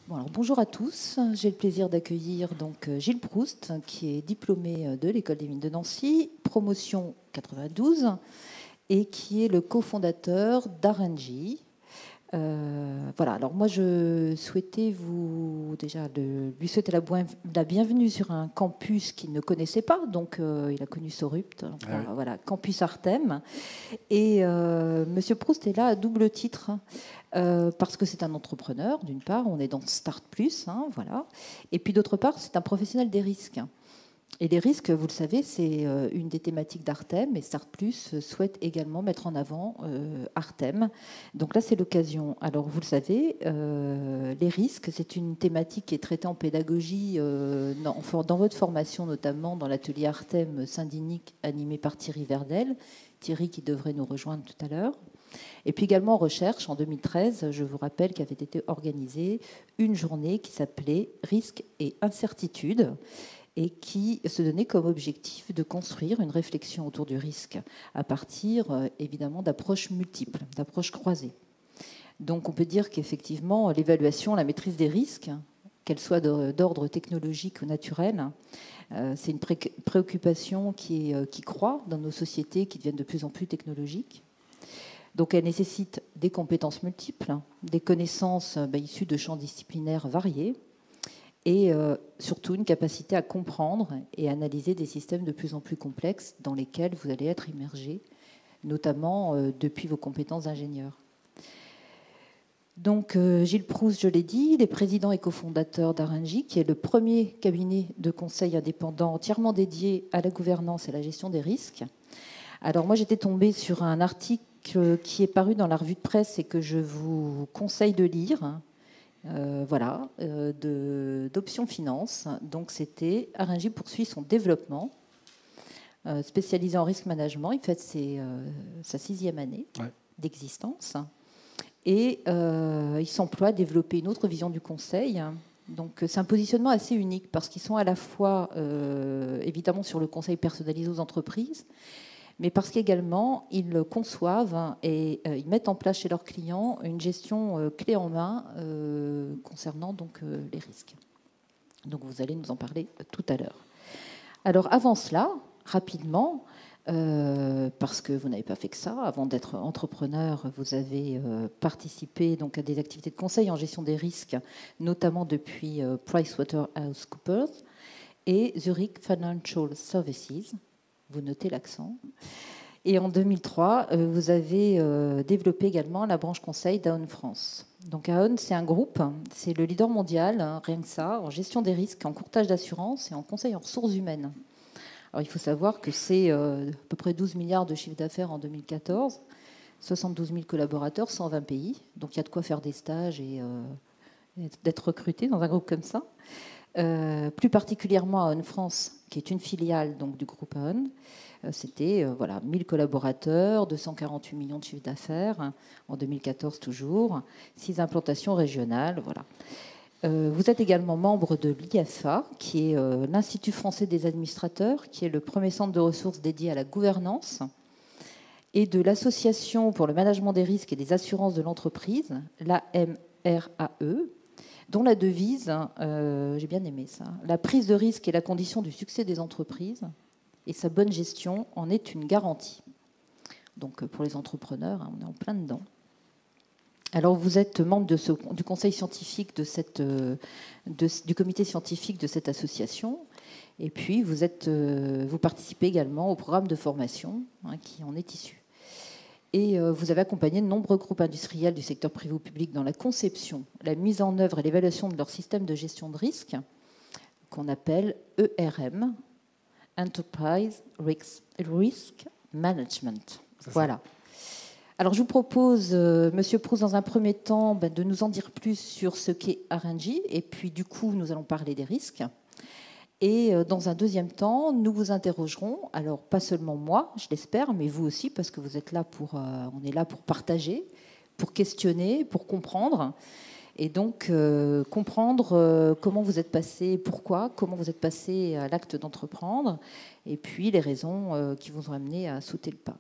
Bon, alors, bonjour à tous. J'ai le plaisir d'accueillir donc Gilles Proust, qui est diplômé de l'École des mines de Nancy, promotion 92, et qui est le cofondateur d'R&J. Voilà, alors moi je souhaitais lui souhaiter la bienvenue sur un campus qu'il ne connaissait pas, donc il a connu Sorupt, voilà, campus Artem. Et Monsieur Proust est là à double titre. Parce que c'est un entrepreneur, d'une part, on est dans Start Plus, hein, voilà. Et puis d'autre part, c'est un professionnel des risques. Et les risques, vous le savez, c'est une des thématiques d'Artem, et Start Plus souhaite également mettre en avant Artem. Donc là, c'est l'occasion. Alors, vous le savez, les risques, c'est une thématique qui est traitée en pédagogie dans votre formation, notamment dans l'atelier Artem Saint-Dinic, animé par Thierry Verdel. Thierry qui devrait nous rejoindre tout à l'heure. Et puis également en recherche, en 2013, je vous rappelle qu'avait été organisée une journée qui s'appelait Risques et incertitudes et qui se donnait comme objectif de construire une réflexion autour du risque à partir évidemment d'approches multiples, d'approches croisées. Donc on peut dire qu'effectivement l'évaluation, la maîtrise des risques, qu'elle soit d'ordre technologique ou naturel, c'est une préoccupation qui croît dans nos sociétés qui deviennent de plus en plus technologiques. Donc elle nécessite des compétences multiples, des connaissances issues de champs disciplinaires variés et surtout une capacité à comprendre et analyser des systèmes de plus en plus complexes dans lesquels vous allez être immergé, notamment depuis vos compétences d'ingénieur. Donc Gilles Proust, je l'ai dit, il est président et cofondateur d'R&J, qui est le premier cabinet de conseil indépendant entièrement dédié à la gouvernance et à la gestion des risques. Alors moi j'étais tombée sur un article qui est paru dans la revue de presse et que je vous conseille de lire, d'Option Finance. Donc c'était R&J poursuit son développement, spécialisé en risk management. Il fait sa 6e année d'existence et il s'emploie à développer une autre vision du conseil. Donc c'est un positionnement assez unique parce qu'ils sont à la fois évidemment sur le conseil personnalisé aux entreprises, mais parce qu'également, ils conçoivent et ils mettent en place chez leurs clients une gestion clé en main concernant donc, les risques. Donc vous allez nous en parler tout à l'heure. Alors avant cela, rapidement, parce que vous n'avez pas fait que ça, avant d'être entrepreneur, vous avez participé donc, à des activités de conseil en gestion des risques, notamment depuis PricewaterhouseCoopers et Zurich Financial Services. Vous notez l'accent. Et en 2003, vous avez développé également la branche conseil d'Aon France. Donc Aon, c'est un groupe, c'est le leader mondial, hein, rien que ça, en gestion des risques, en courtage d'assurance et en conseil en ressources humaines. Alors il faut savoir que c'est à peu près 12 milliards de chiffre d'affaires en 2014, 72 000 collaborateurs, 120 pays. Donc il y a de quoi faire des stages et d'être recruté dans un groupe comme ça. Plus particulièrement Aon France, qui est une filiale donc, du groupe Aon. C'était 1000 collaborateurs, 248 millions de chiffre d'affaires, hein, en 2014 toujours, 6 implantations régionales. Voilà. Vous êtes également membre de l'IFA, qui est l'Institut français des administrateurs, qui est le premier centre de ressources dédié à la gouvernance, et de l'Association pour le management des risques et des assurances de l'entreprise, l'AMRAE, dont la devise, j'ai bien aimé ça, la prise de risque est la condition du succès des entreprises et sa bonne gestion en est une garantie. Donc pour les entrepreneurs, hein, on est en plein dedans. Alors vous êtes membre du conseil scientifique du comité scientifique de cette association, et puis vous participez également au programme de formation hein, qui en est issu. Et vous avez accompagné de nombreux groupes industriels du secteur privé ou public dans la conception, la mise en œuvre et l'évaluation de leur système de gestion de risque, qu'on appelle ERM, Enterprise Risk Management. Voilà. Alors je vous propose, Monsieur Proust, dans un premier temps, de nous en dire plus sur ce qu'est R&J, et puis du coup, nous allons parler des risques. Et dans un deuxième temps, nous vous interrogerons, alors pas seulement moi, je l'espère, mais vous aussi, parce que vous êtes là on est là pour partager, pour questionner, pour comprendre, et donc comprendre comment vous êtes passé, pourquoi, comment vous êtes passé à l'acte d'entreprendre, et puis les raisons qui vous ont amené à sauter le pas.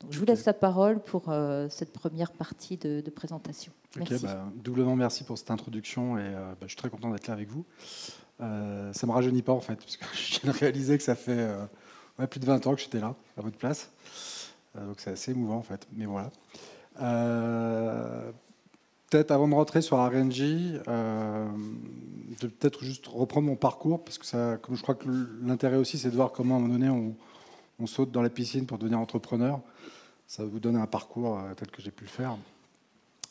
Donc, je vous laisse la parole pour cette première partie de présentation. Merci. Doublement merci pour cette introduction et je suis très content d'être là avec vous. Ça ne me rajeunit pas en fait, parce que je viens de réaliser que ça fait plus de 20 ans que j'étais là, à votre place. Donc c'est assez émouvant en fait, mais voilà. Peut-être avant de rentrer sur RNG, je vais peut-être juste reprendre mon parcours, parce que ça, comme je crois que l'intérêt aussi, c'est de voir comment à un moment donné on saute dans la piscine pour devenir entrepreneur. Ça va vous donner un parcours tel que j'ai pu le faire.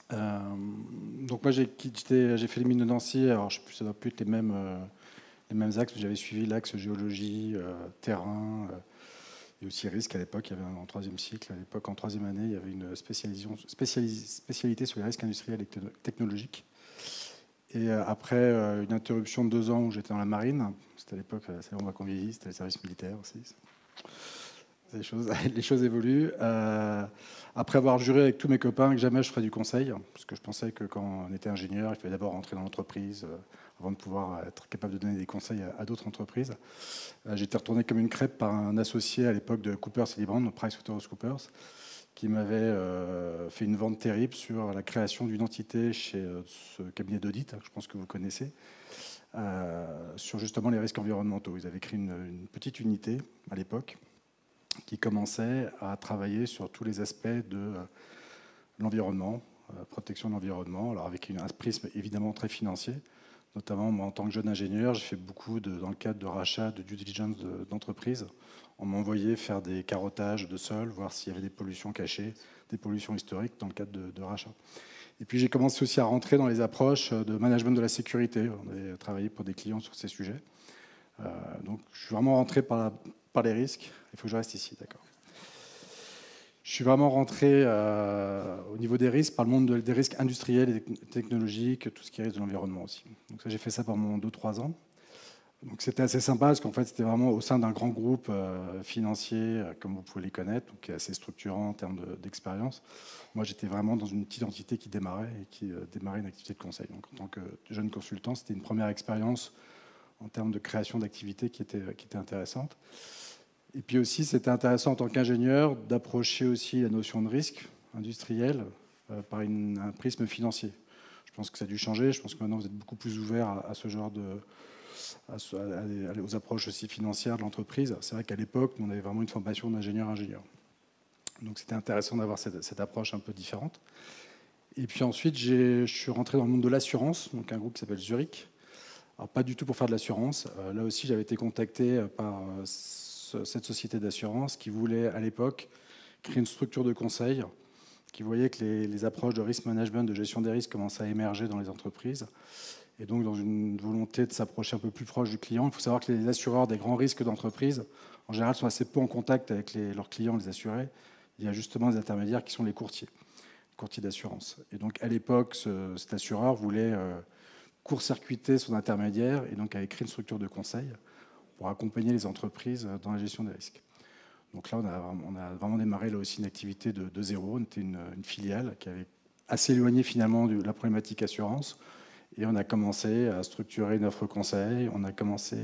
Donc moi j'ai fait les mines de Nancy, alors je sais plus, ça doit plus être les mêmes axes, mais j'avais suivi l'axe géologie, terrain, et aussi risque à l'époque. Il y avait en troisième cycle, à l'époque en troisième année, il y avait une spécialité sur les risques industriels et technologiques. Et après une interruption de 2 ans où j'étais dans la marine, c'était à l'époque, c'est là où on voit qu'on vieillit, c'était le service militaire aussi. Les choses évoluent. Après avoir juré avec tous mes copains que jamais je ferais du conseil, parce que je pensais que quand on était ingénieur, il fallait d'abord rentrer dans l'entreprise avant de pouvoir être capable de donner des conseils à d'autres entreprises. J'ai été retourné comme une crêpe par un associé à l'époque de Cooper Sullivan, PricewaterhouseCoopers, qui m'avait fait une vente terrible sur la création d'une entité chez ce cabinet d'audit, que je pense que vous connaissez, sur justement les risques environnementaux. Ils avaient créé une petite unité à l'époque qui commençait à travailler sur tous les aspects de l'environnement, protection de l'environnement, alors avec un prisme évidemment très financier. Notamment, moi, en tant que jeune ingénieur, j'ai fait beaucoup dans le cadre de rachat, de due diligence d'entreprises. On m'envoyait faire des carottages de sol, voir s'il y avait des pollutions cachées, des pollutions historiques dans le cadre de rachat. Et puis j'ai commencé aussi à rentrer dans les approches de management de la sécurité. On avait travaillé pour des clients sur ces sujets. Donc je suis vraiment rentré par les risques. Il faut que je reste ici, d'accord. Je suis vraiment rentré au niveau des risques par le monde des risques industriels et technologiques, tout ce qui est risque de l'environnement aussi. Donc ça, j'ai fait ça pendant 2-3 ans. Donc c'était assez sympa parce qu'en fait, c'était vraiment au sein d'un grand groupe financier, comme vous pouvez les connaître, donc qui est assez structurant en termes d'expérience. Moi, j'étais vraiment dans une petite entité qui démarrait et qui démarrait une activité de conseil. Donc en tant que jeune consultant, c'était une première expérience en termes de création d'activité qui était intéressante. Et puis aussi, c'était intéressant en tant qu'ingénieur d'approcher aussi la notion de risque industriel par un prisme financier. Je pense que ça a dû changer. Je pense que maintenant, vous êtes beaucoup plus ouvert à ce genre aux approches aussi financières de l'entreprise. C'est vrai qu'à l'époque, on avait vraiment une formation d'ingénieur-ingénieur. Donc c'était intéressant d'avoir cette approche un peu différente. Et puis ensuite, je suis rentré dans le monde de l'assurance, donc un groupe qui s'appelle Zurich. Alors pas du tout pour faire de l'assurance. Là aussi, j'avais été contacté par cette société d'assurance qui voulait à l'époque créer une structure de conseil, qui voyait que les approches de risk management, de gestion des risques commençaient à émerger dans les entreprises. Et donc, dans une volonté de s'approcher un peu plus proche du client, il faut savoir que les assureurs des grands risques d'entreprise, en général, sont assez peu en contact avec leurs clients, les assurés. Il y a justement des intermédiaires qui sont les courtiers d'assurance. Et donc, à l'époque, cet assureur voulait court-circuiter son intermédiaire et donc a créé une structure de conseil pour accompagner les entreprises dans la gestion des risques. Donc là, on a vraiment démarré là aussi une activité de zéro. On était une filiale qui avait assez éloigné finalement de la problématique assurance. Et on a commencé à structurer une offre conseil. On a commencé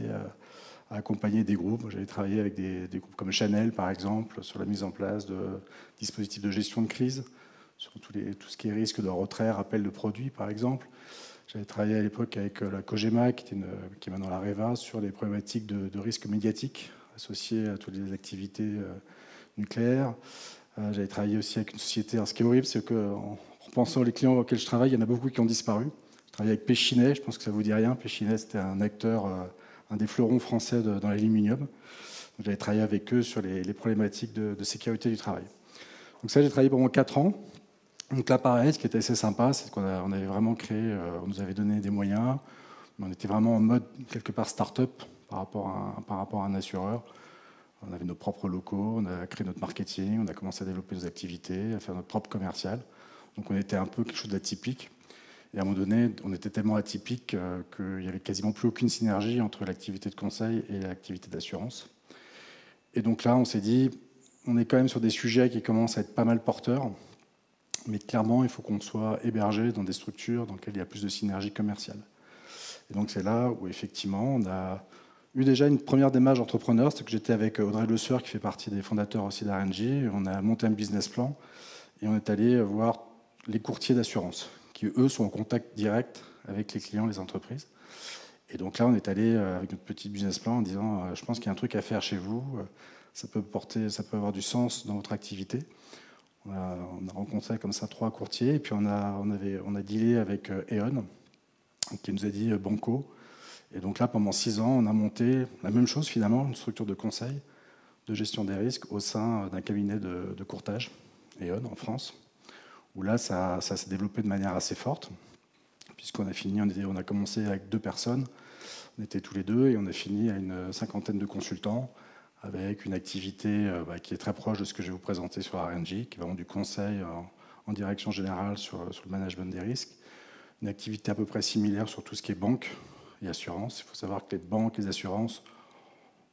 à accompagner des groupes. J'avais travaillé avec des groupes comme Chanel, par exemple, sur la mise en place de dispositifs de gestion de crise, sur tout ce qui est risque de retrait, rappel de produits, par exemple. J'avais travaillé à l'époque avec la Cogema, qui est maintenant la REVA, sur les problématiques de risque médiatique associées à toutes les activités nucléaires. J'avais travaillé aussi avec une société. Alors, ce qui est horrible, c'est qu'en repensant aux clients auxquels je travaille, il y en a beaucoup qui ont disparu. Je travaillais avec Péchinet, je pense que ça ne vous dit rien. Péchinet, c'était un acteur, un des fleurons français dans l'aluminium. J'avais travaillé avec eux sur les problématiques de sécurité du travail. Donc ça, j'ai travaillé pendant 4 ans. Donc là, pareil, ce qui était assez sympa, c'est qu'on avait vraiment créé, on nous avait donné des moyens, mais on était vraiment en mode, quelque part, start-up par rapport à un assureur. On avait nos propres locaux, on a créé notre marketing, on a commencé à développer nos activités, à faire notre propre commercial. Donc on était un peu quelque chose d'atypique. Et à un moment donné, on était tellement atypique qu'il n'y avait quasiment plus aucune synergie entre l'activité de conseil et l'activité d'assurance. Et donc là, on s'est dit, on est quand même sur des sujets qui commencent à être pas mal porteurs, mais clairement, il faut qu'on soit hébergé dans des structures dans lesquelles il y a plus de synergie commerciale. Et donc c'est là où effectivement, on a eu déjà une première démarche d'entrepreneur, c'est que j'étais avec Audrey Le Sueur, qui fait partie des fondateurs aussi d'R&J. On a monté un business plan et on est allé voir les courtiers d'assurance, qui eux sont en contact direct avec les clients, les entreprises. Et donc là, on est allé avec notre petit business plan en disant je pense qu'il y a un truc à faire chez vous, ça peut avoir du sens dans votre activité. On a rencontré comme ça 3 courtiers et puis on a dealé avec E.ON qui nous a dit banco. Et donc là, pendant 6 ans, on a monté la même chose finalement, une structure de conseil, de gestion des risques au sein d'un cabinet de courtage, E.ON en France, où là, ça s'est développé de manière assez forte, puisqu'on a commencé avec 2 personnes, on était tous les 2 et on a fini à une 50aine de consultants avec une activité qui est très proche de ce que je vais vous présenter sur R&J, qui est vraiment du conseil en direction générale sur le management des risques. Une activité à peu près similaire sur tout ce qui est banque et assurance. Il faut savoir que les banques et les assurances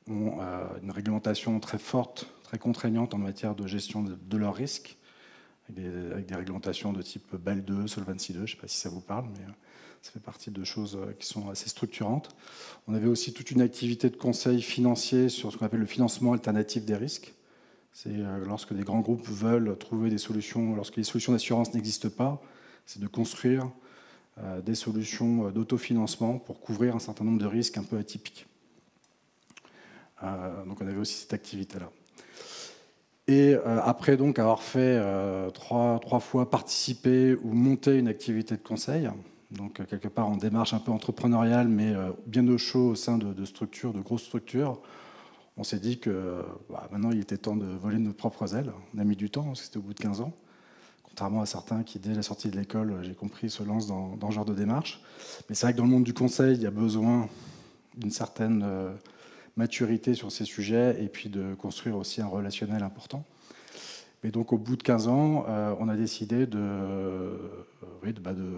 ont une réglementation très forte, très contraignante en matière de gestion de leurs risques, avec des réglementations de type BAL 2, Solvency 2, je ne sais pas si ça vous parle, mais ça fait partie de choses qui sont assez structurantes. On avait aussi toute une activité de conseil financier sur ce qu'on appelle le financement alternatif des risques. C'est lorsque des grands groupes veulent trouver des solutions, lorsque les solutions d'assurance n'existent pas, c'est de construire des solutions d'autofinancement pour couvrir un certain nombre de risques un peu atypiques. Donc on avait aussi cette activité-là. Et après donc avoir fait 3 fois participer ou monter une activité de conseil, donc quelque part en démarche un peu entrepreneuriale, mais bien au chaud au sein de structures, de grosses structures, on s'est dit que maintenant il était temps de voler de nos propres ailes. On a mis du temps, c'était au bout de 15 ans, contrairement à certains qui, dès la sortie de l'école, j'ai compris, se lancent dans ce genre de démarche. Mais c'est vrai que dans le monde du conseil, il y a besoin d'une certaine maturité sur ces sujets et puis de construire aussi un relationnel important. Et donc, au bout de 15 ans, on a décidé de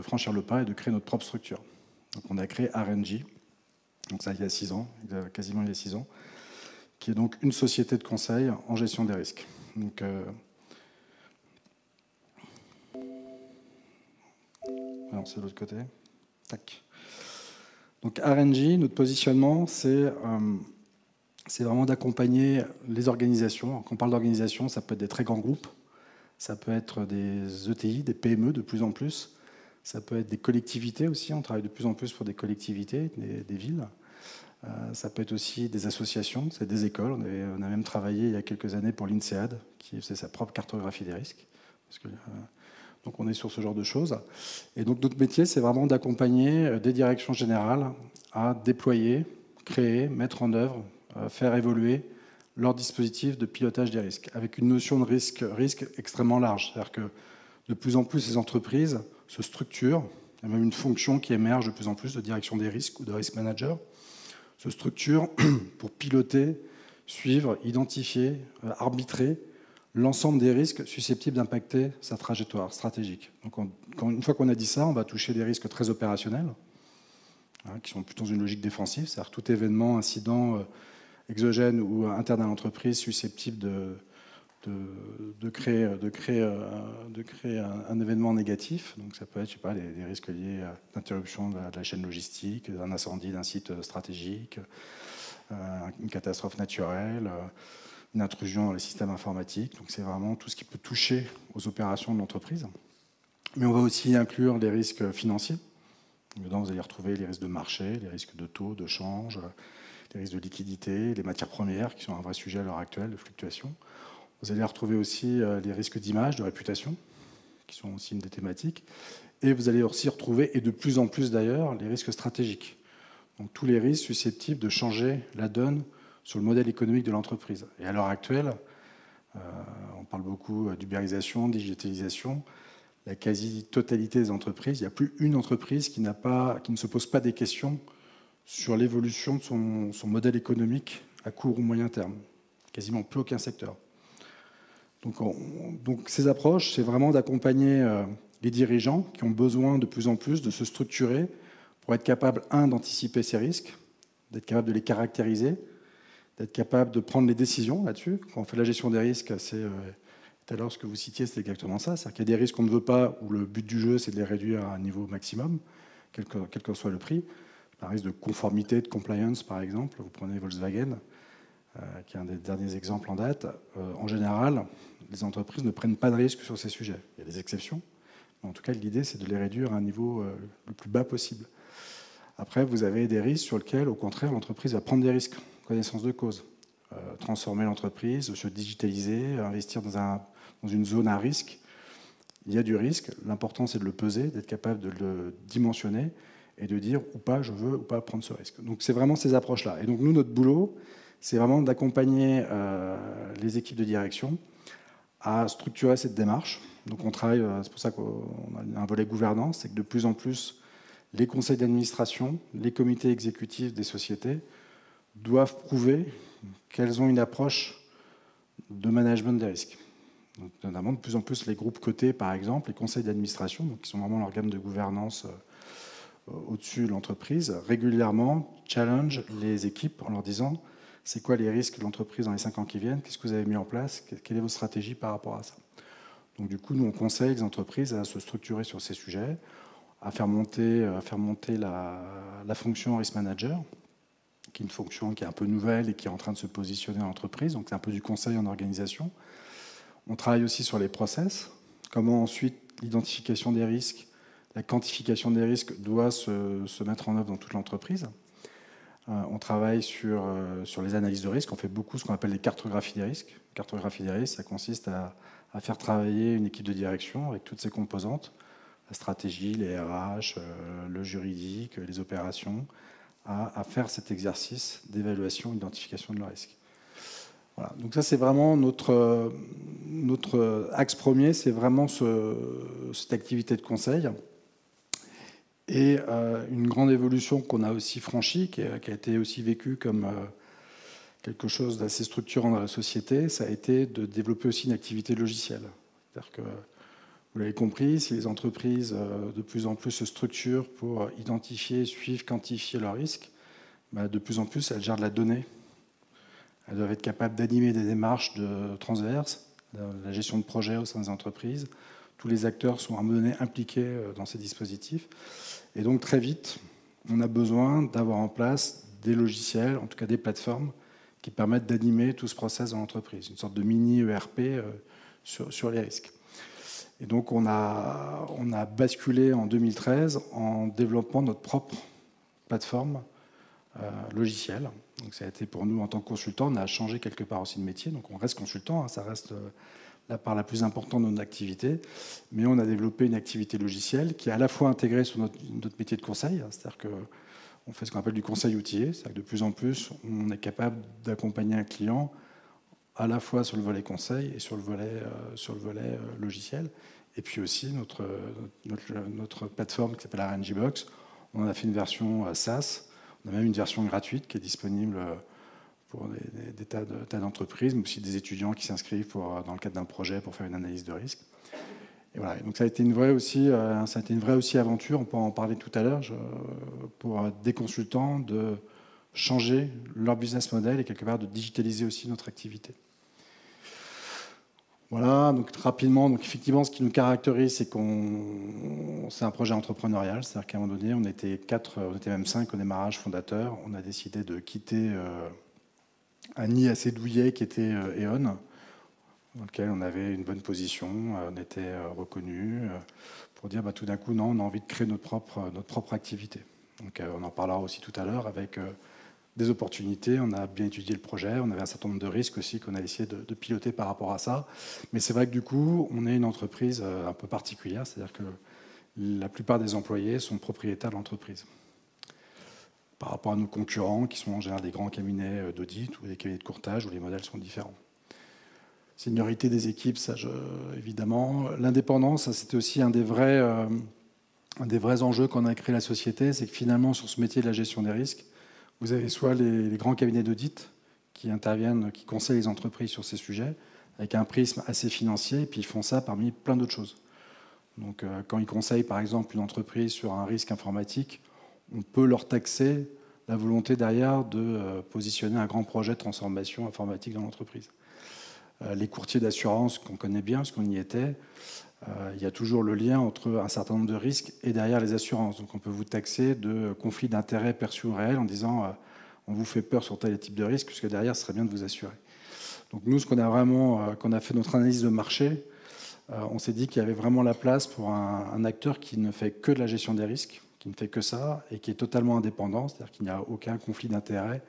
franchir le pas et de créer notre propre structure. Donc, on a créé R&J, donc ça il y a 6 ans, quasiment il y a 6 ans, qui est donc une société de conseil en gestion des risques. Donc, alors c'est de l'autre côté. Tac. Donc, R&J, notre positionnement, c'est vraiment d'accompagner les organisations. Quand on parle d'organisation, ça peut être des très grands groupes, ça peut être des ETI, des PME de plus en plus, ça peut être des collectivités aussi, on travaille de plus en plus pour des collectivités, des villes. Ça peut être aussi des associations, c'est des écoles. On a même travaillé il y a quelques années pour l'INSEAD, qui faisait sa propre cartographie des risques. Donc on est sur ce genre de choses. Et donc notre métier, c'est vraiment d'accompagner des directions générales à déployer, créer, mettre en œuvre, faire évoluer leur dispositif de pilotage des risques, avec une notion de risque extrêmement large. C'est-à-dire que de plus en plus, ces entreprises se structurent. Il y a même une fonction qui émerge de plus en plus de direction des risques ou de risk manager, se structurent pour piloter, suivre, identifier, arbitrer l'ensemble des risques susceptibles d'impacter sa trajectoire stratégique. Donc une fois qu'on a dit ça, on va toucher des risques très opérationnels, qui sont plutôt dans une logique défensive, c'est-à-dire tout événement, incident exogène ou interne à l'entreprise susceptible de créer un événement négatif. Donc ça peut être, je sais pas, des risques liés à l'interruption de la chaîne logistique, d'un incendie d'un site stratégique, une catastrophe naturelle, une intrusion dans les systèmes informatiques. Donc c'est vraiment tout ce qui peut toucher aux opérations de l'entreprise. Mais on va aussi inclure les risques financiers. Dedans, vous allez retrouver les risques de marché, les risques de taux, de change, les risques de liquidité, les matières premières, qui sont un vrai sujet à l'heure actuelle, de fluctuation. Vous allez retrouver aussi les risques d'image, de réputation, qui sont aussi une des thématiques. Et vous allez aussi retrouver, et de plus en plus d'ailleurs, les risques stratégiques. Donc tous les risques susceptibles de changer la donne sur le modèle économique de l'entreprise. Et à l'heure actuelle, on parle beaucoup d'ubérisation, digitalisation. La quasi-totalité des entreprises, il n'y a plus une entreprise qui ne se pose pas des questions sur l'évolution de son modèle économique à court ou moyen terme. Quasiment plus aucun secteur. Donc ces approches, c'est vraiment d'accompagner les dirigeants qui ont besoin de plus en plus de se structurer pour être capables, d'anticiper ces risques, d'être capable de les caractériser, d'être capable de prendre les décisions là-dessus. Quand on fait la gestion des risques, tout à l'heure, ce que vous citiez, c'est exactement ça. C'est-à-dire qu'il y a des risques qu'on ne veut pas, où le but du jeu, c'est de les réduire à un niveau maximum, quel que soit le prix. un risque de conformité, de compliance, par exemple. Vous prenez Volkswagen, qui est un des derniers exemples en date. En général, les entreprises ne prennent pas de risques sur ces sujets. Il y a des exceptions, mais en tout cas, l'idée, c'est de les réduire à un niveau le plus bas possible. Après, vous avez des risques sur lesquels, au contraire, l'entreprise va prendre des risques, connaissance de cause. Transformer l'entreprise, se digitaliser, investir dans une zone à risque. Il y a du risque. L'important, c'est de le peser, d'être capable de le dimensionner et de dire ou pas, je veux ou pas prendre ce risque. Donc, c'est vraiment ces approches-là. Et donc, nous, notre boulot, c'est vraiment d'accompagner les équipes de direction à structurer cette démarche. Donc, on travaille, c'est pour ça qu'on a un volet gouvernance, c'est que de plus en plus, les conseils d'administration, les comités exécutifs des sociétés doivent prouver qu'elles ont une approche de management des risques. Donc, notamment, de plus en plus, les groupes cotés, par exemple, les conseils d'administration, qui sont vraiment l'organe de gouvernance au-dessus de l'entreprise, régulièrement challenge les équipes en leur disant c'est quoi les risques de l'entreprise dans les 5 ans qui viennent, qu'est-ce que vous avez mis en place, quelle est votre stratégie par rapport à ça. Donc, du coup, nous, on conseille les entreprises à se structurer sur ces sujets, à faire monter la fonction risk manager, qui est une fonction qui est un peu nouvelle et qui est en train de se positionner dans l'entreprise. Donc, c'est un peu du conseil en organisation. On travaille aussi sur les process, comment ensuite l'identification des risques, la quantification des risques doit se mettre en œuvre dans toute l'entreprise. On travaille sur les analyses de risque. On fait beaucoup ce qu'on appelle les cartographies des risques. Cartographie des risques, ça consiste à faire travailler une équipe de direction avec toutes ses composantes, la stratégie, les RH, le juridique, les opérations, à faire cet exercice d'évaluation, d'identification de leur risque. Voilà. Donc ça, c'est vraiment notre axe premier, c'est vraiment cette activité de conseil. Et une grande évolution qu'on a aussi franchie, qui a été aussi vécue comme quelque chose d'assez structurant dans la société, ça a été de développer aussi une activité logicielle. C'est-à-dire que, vous l'avez compris, si les entreprises de plus en plus se structurent pour identifier, suivre, quantifier leurs risques, de plus en plus, elles gèrent de la donnée. Elles doivent être capables d'animer des démarches transverses, de la gestion de projets au sein des entreprises. Tous les acteurs sont à un moment donné impliqués dans ces dispositifs. Et donc, très vite, on a besoin d'avoir en place des logiciels, en tout cas des plateformes, qui permettent d'animer tout ce process dans l'entreprise. Une sorte de mini-ERP sur les risques. Et donc, on a basculé en 2013 en développant notre propre plateforme logicielle. Donc, ça a été pour nous, en tant que consultant, on a changé quelque part aussi de métier. Donc, on reste consultant, ça reste la part la plus importante de notre activité. Mais on a développé une activité logicielle qui est à la fois intégrée sur notre métier de conseil, c'est-à-dire qu'on fait ce qu'on appelle du conseil outillé, c'est-à-dire que de plus en plus, on est capable d'accompagner un client à la fois sur le volet conseil et sur le volet logiciel. Et puis aussi notre plateforme qui s'appelle RNG Box, on en a fait une version SaaS, on a même une version gratuite qui est disponible pour des tas d'entreprises, mais aussi des étudiants qui s'inscrivent dans le cadre d'un projet pour faire une analyse de risque. Et voilà. Donc ça a été une vraie aussi aventure, on peut en parler tout à l'heure, pour des consultants de changer leur business model et quelque part de digitaliser aussi notre activité. Voilà, donc rapidement, donc effectivement, ce qui nous caractérise, c'est un projet entrepreneurial, c'est-à-dire qu'à un moment donné, on était même 5 au démarrage fondateur. On a décidé de quitter un nid assez douillet qui était E.ON, dans lequel on avait une bonne position, on était reconnu, pour dire tout d'un coup, non, on a envie de créer notre propre activité. Donc on en parlera aussi tout à l'heure avec des opportunités, on a bien étudié le projet, on avait un certain nombre de risques aussi qu'on a essayé de piloter par rapport à ça. Mais c'est vrai que du coup, on est une entreprise un peu particulière, c'est-à-dire que la plupart des employés sont propriétaires de l'entreprise. Par rapport à nos concurrents, qui sont en général des grands cabinets d'audit ou des cabinets de courtage où les modèles sont différents. Seniorité des équipes, ça, évidemment. L'indépendance, ça, c'était aussi un des vrais enjeux qu'on a créé la société, c'est que finalement, sur ce métier de la gestion des risques, vous avez soit les grands cabinets d'audit qui interviennent, qui conseillent les entreprises sur ces sujets, avec un prisme assez financier, et puis ils font ça parmi plein d'autres choses. Donc, quand ils conseillent, par exemple, une entreprise sur un risque informatique, on peut leur taxer la volonté derrière de positionner un grand projet de transformation informatique dans l'entreprise. Les courtiers d'assurance, qu'on connaît bien, parce qu'on y était, il y a toujours le lien entre un certain nombre de risques et derrière les assurances. Donc on peut vous taxer de conflit d'intérêts perçus ou réels en disant on vous fait peur sur tel type de risque, puisque derrière, ce serait bien de vous assurer. Donc nous, quand on a fait notre analyse de marché, on s'est dit qu'il y avait vraiment la place pour un acteur qui ne fait que de la gestion des risques, qui ne fait que ça, et qui est totalement indépendant, c'est-à-dire qu'il n'y a aucun conflit d'intérêts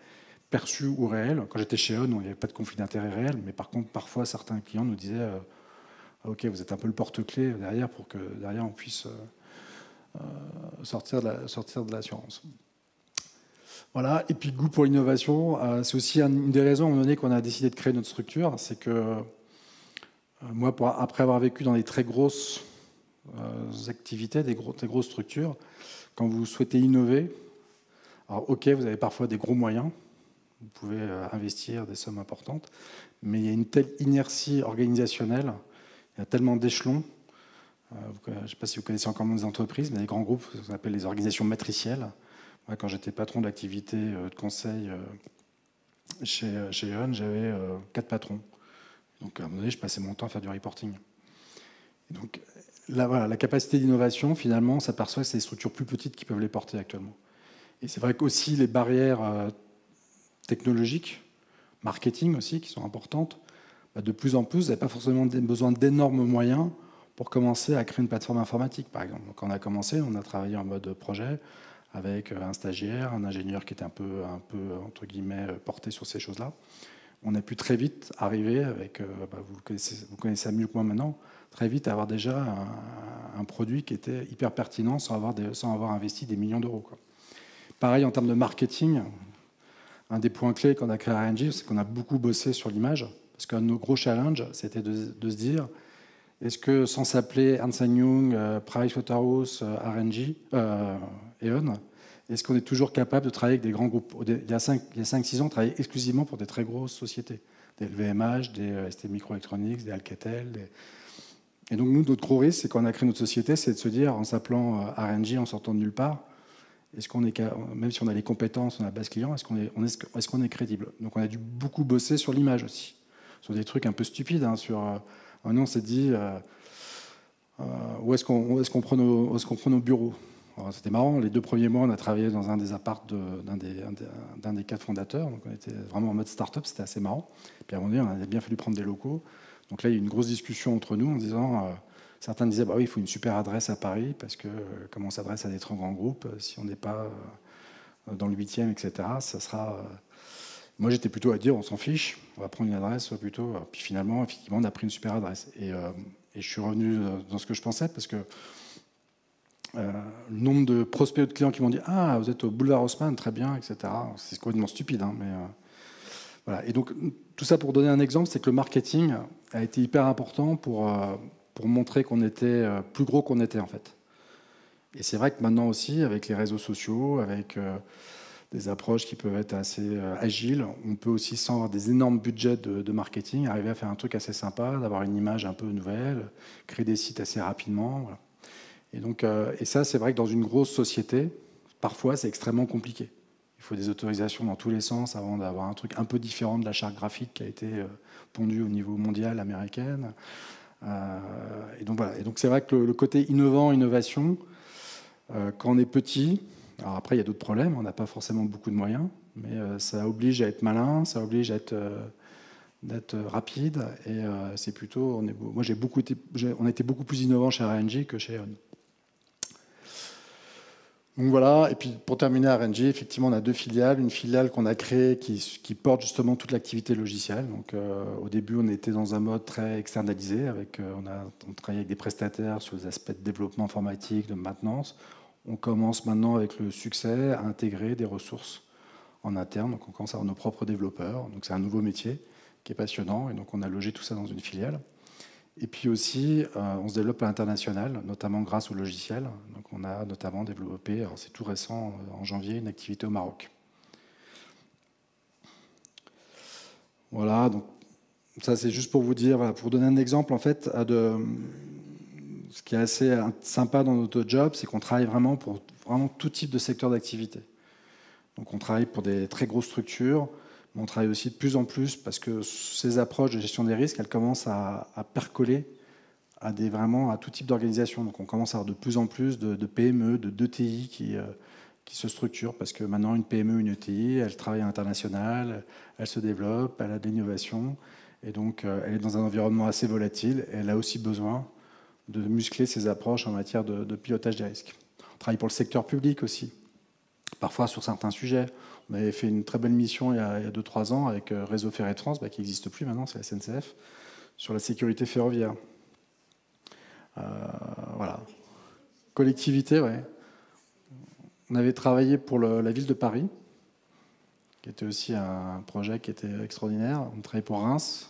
perçu ou réel. Quand j'étais chez On, il n'y avait pas de conflit d'intérêts réel, mais par contre, parfois, certains clients nous disaient OK, vous êtes un peu le porte-clés derrière pour que derrière on puisse sortir de l'assurance. Voilà. Et puis le goût pour l'innovation, c'est aussi une des raisons à un moment donné qu'on a décidé de créer notre structure. C'est que moi, après avoir vécu dans des très grosses activités, des grosses structures, quand vous souhaitez innover, alors OK, vous avez parfois des gros moyens, vous pouvez investir des sommes importantes, mais il y a une telle inertie organisationnelle. Il y a tellement d'échelons. Je ne sais pas si vous connaissez encore des entreprises, mais les grands groupes, ce qu'on appelle les organisations matricielles. Moi, quand j'étais patron de l'activité de conseil chez E.ON, j'avais 4 patrons. Donc, à un moment donné, je passais mon temps à faire du reporting. Et donc, là, voilà, la capacité d'innovation, finalement, on s'aperçoit que c'est des structures plus petites qui peuvent les porter actuellement. Et c'est vrai qu'aussi les barrières technologiques, marketing aussi, qui sont importantes, de plus en plus, vous n'avez pas forcément besoin d'énormes moyens pour commencer à créer une plateforme informatique, par exemple. Donc, quand on a commencé, on a travaillé en mode projet avec un stagiaire, un ingénieur qui était un peu entre guillemets, porté sur ces choses-là. On a pu très vite arriver avec, vous connaissez mieux que moi maintenant, très vite avoir déjà un produit qui était hyper pertinent sans avoir investi des millions d'euros. Pareil en termes de marketing, un des points clés qu'on a créé à RNG, c'est qu'on a beaucoup bossé sur l'image. Parce qu'un de nos gros challenges, c'était de se dire, est-ce que sans s'appeler Ernst & Young, Pricewaterhouse, RNG, E.ON, est-ce qu'on est toujours capable de travailler avec des grands groupes? Il y a 5-6 ans, on travaillait exclusivement pour des très grosses sociétés. Des LVMH, des ST Microelectronics, des Alcatel. Et donc nous, notre gros risque, c'est quand on a créé notre société, c'est de se dire, en s'appelant RNG, en sortant de nulle part, est-ce qu'on est, même si on a les compétences, on a la base client, est-ce qu'on est crédible? Donc on a dû beaucoup bosser sur l'image aussi. Sur des trucs un peu stupides. Un an, on s'est dit où est-ce qu'on prend nos bureaux. C'était marrant. Les 2 premiers mois, on a travaillé dans un des apparts d'un des 4 fondateurs. Donc on était vraiment en mode start-up. C'était assez marrant. Puis à un moment donné, on a bien fallu prendre des locaux. Donc là, il y a eu une grosse discussion entre nous en disant certains disaient oui, il faut une super adresse à Paris parce que comme on s'adresse à des très grands groupes, si on n'est pas dans le 8e, etc., ça sera. Moi, j'étais plutôt à dire, on s'en fiche, on va prendre une adresse plutôt. Puis finalement, effectivement, on a pris une super adresse. Et je suis revenu dans ce que je pensais parce que le nombre de prospects ou de clients qui m'ont dit ah, vous êtes au boulevard Haussmann, très bien, etc. C'est complètement stupide, mais voilà. Et donc, tout ça pour donner un exemple, c'est que le marketing a été hyper important pour montrer qu'on était plus gros qu'on était en fait. Et c'est vrai que maintenant aussi, avec les réseaux sociaux, avec des approches qui peuvent être assez agiles. On peut aussi, sans avoir des énormes budgets de marketing, arriver à faire un truc assez sympa, d'avoir une image un peu nouvelle, créer des sites assez rapidement. Voilà. Et donc, et ça, c'est vrai que dans une grosse société, parfois, c'est extrêmement compliqué. Il faut des autorisations dans tous les sens avant d'avoir un truc un peu différent de la charte graphique qui a été pondue au niveau mondial américaine. Et donc voilà. Et donc c'est vrai que le côté innovation, quand on est petit. Alors après, il y a d'autres problèmes. On n'a pas forcément beaucoup de moyens, mais ça oblige à être malin, ça oblige à d'être rapide. Et c'est plutôt. Moi, on a été beaucoup plus innovant chez RNG que chez E.ON. Donc voilà. Et puis pour terminer, à RNG, effectivement, on a 2 filiales. Une filiale qu'on a créée qui porte justement toute l'activité logicielle. Donc au début, on était dans un mode très externalisé. On travaillait avec des prestataires sur les aspects de développement informatique, de maintenance. On commence maintenant avec le succès à intégrer des ressources en interne. Donc on commence à avoir nos propres développeurs. Donc c'est un nouveau métier qui est passionnant. Et donc on a logé tout ça dans une filiale. Et puis aussi, on se développe à l'international, notamment grâce au logiciel. Donc on a notamment développé, alors c'est tout récent, en janvier, une activité au Maroc. Voilà, donc ça c'est juste pour vous dire, voilà, pour donner un exemple en fait ce qui est assez sympa dans notre job, c'est qu'on travaille vraiment pour tout type de secteur d'activité. Donc on travaille pour des très grosses structures, mais on travaille aussi de plus en plus parce que ces approches de gestion des risques, elles commencent à percoler vraiment à tout type d'organisation. Donc on commence à avoir de plus en plus de PME, d'ETI qui se structurent, parce que maintenant une PME, une ETI, elle travaille à l'international, elle se développe, elle a de l'innovation, et donc elle est dans un environnement assez volatile, et elle a aussi besoin de muscler ses approches en matière de pilotage des risques. On travaille pour le secteur public aussi, parfois sur certains sujets. On avait fait une très belle mission il y a 2-3 ans avec Réseau Ferré de France, qui n'existe plus maintenant, c'est la SNCF, sur la sécurité ferroviaire. Voilà. Collectivité, ouais. On avait travaillé pour la ville de Paris, qui était aussi un projet qui était extraordinaire. On travaillait pour Reims,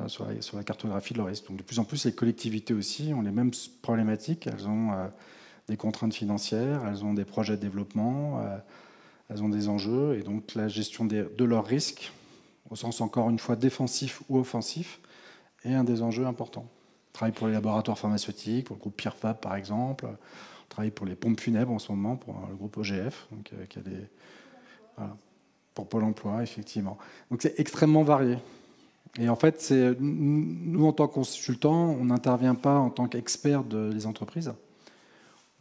sur la cartographie de leur risque. Donc de plus en plus, les collectivités aussi ont les mêmes problématiques. Elles ont des contraintes financières, elles ont des projets de développement, elles ont des enjeux. Et donc la gestion de leurs risques, au sens encore une fois défensif ou offensif, est un des enjeux importants. On travaille pour les laboratoires pharmaceutiques, pour le groupe Pierre Fabre par exemple. On travaille pour les pompes funèbres en ce moment, pour le groupe OGF, donc, qui a voilà, pour Pôle emploi, effectivement. Donc c'est extrêmement varié. Et en fait, nous, en tant que consultants, on n'intervient pas en tant qu'experts des entreprises.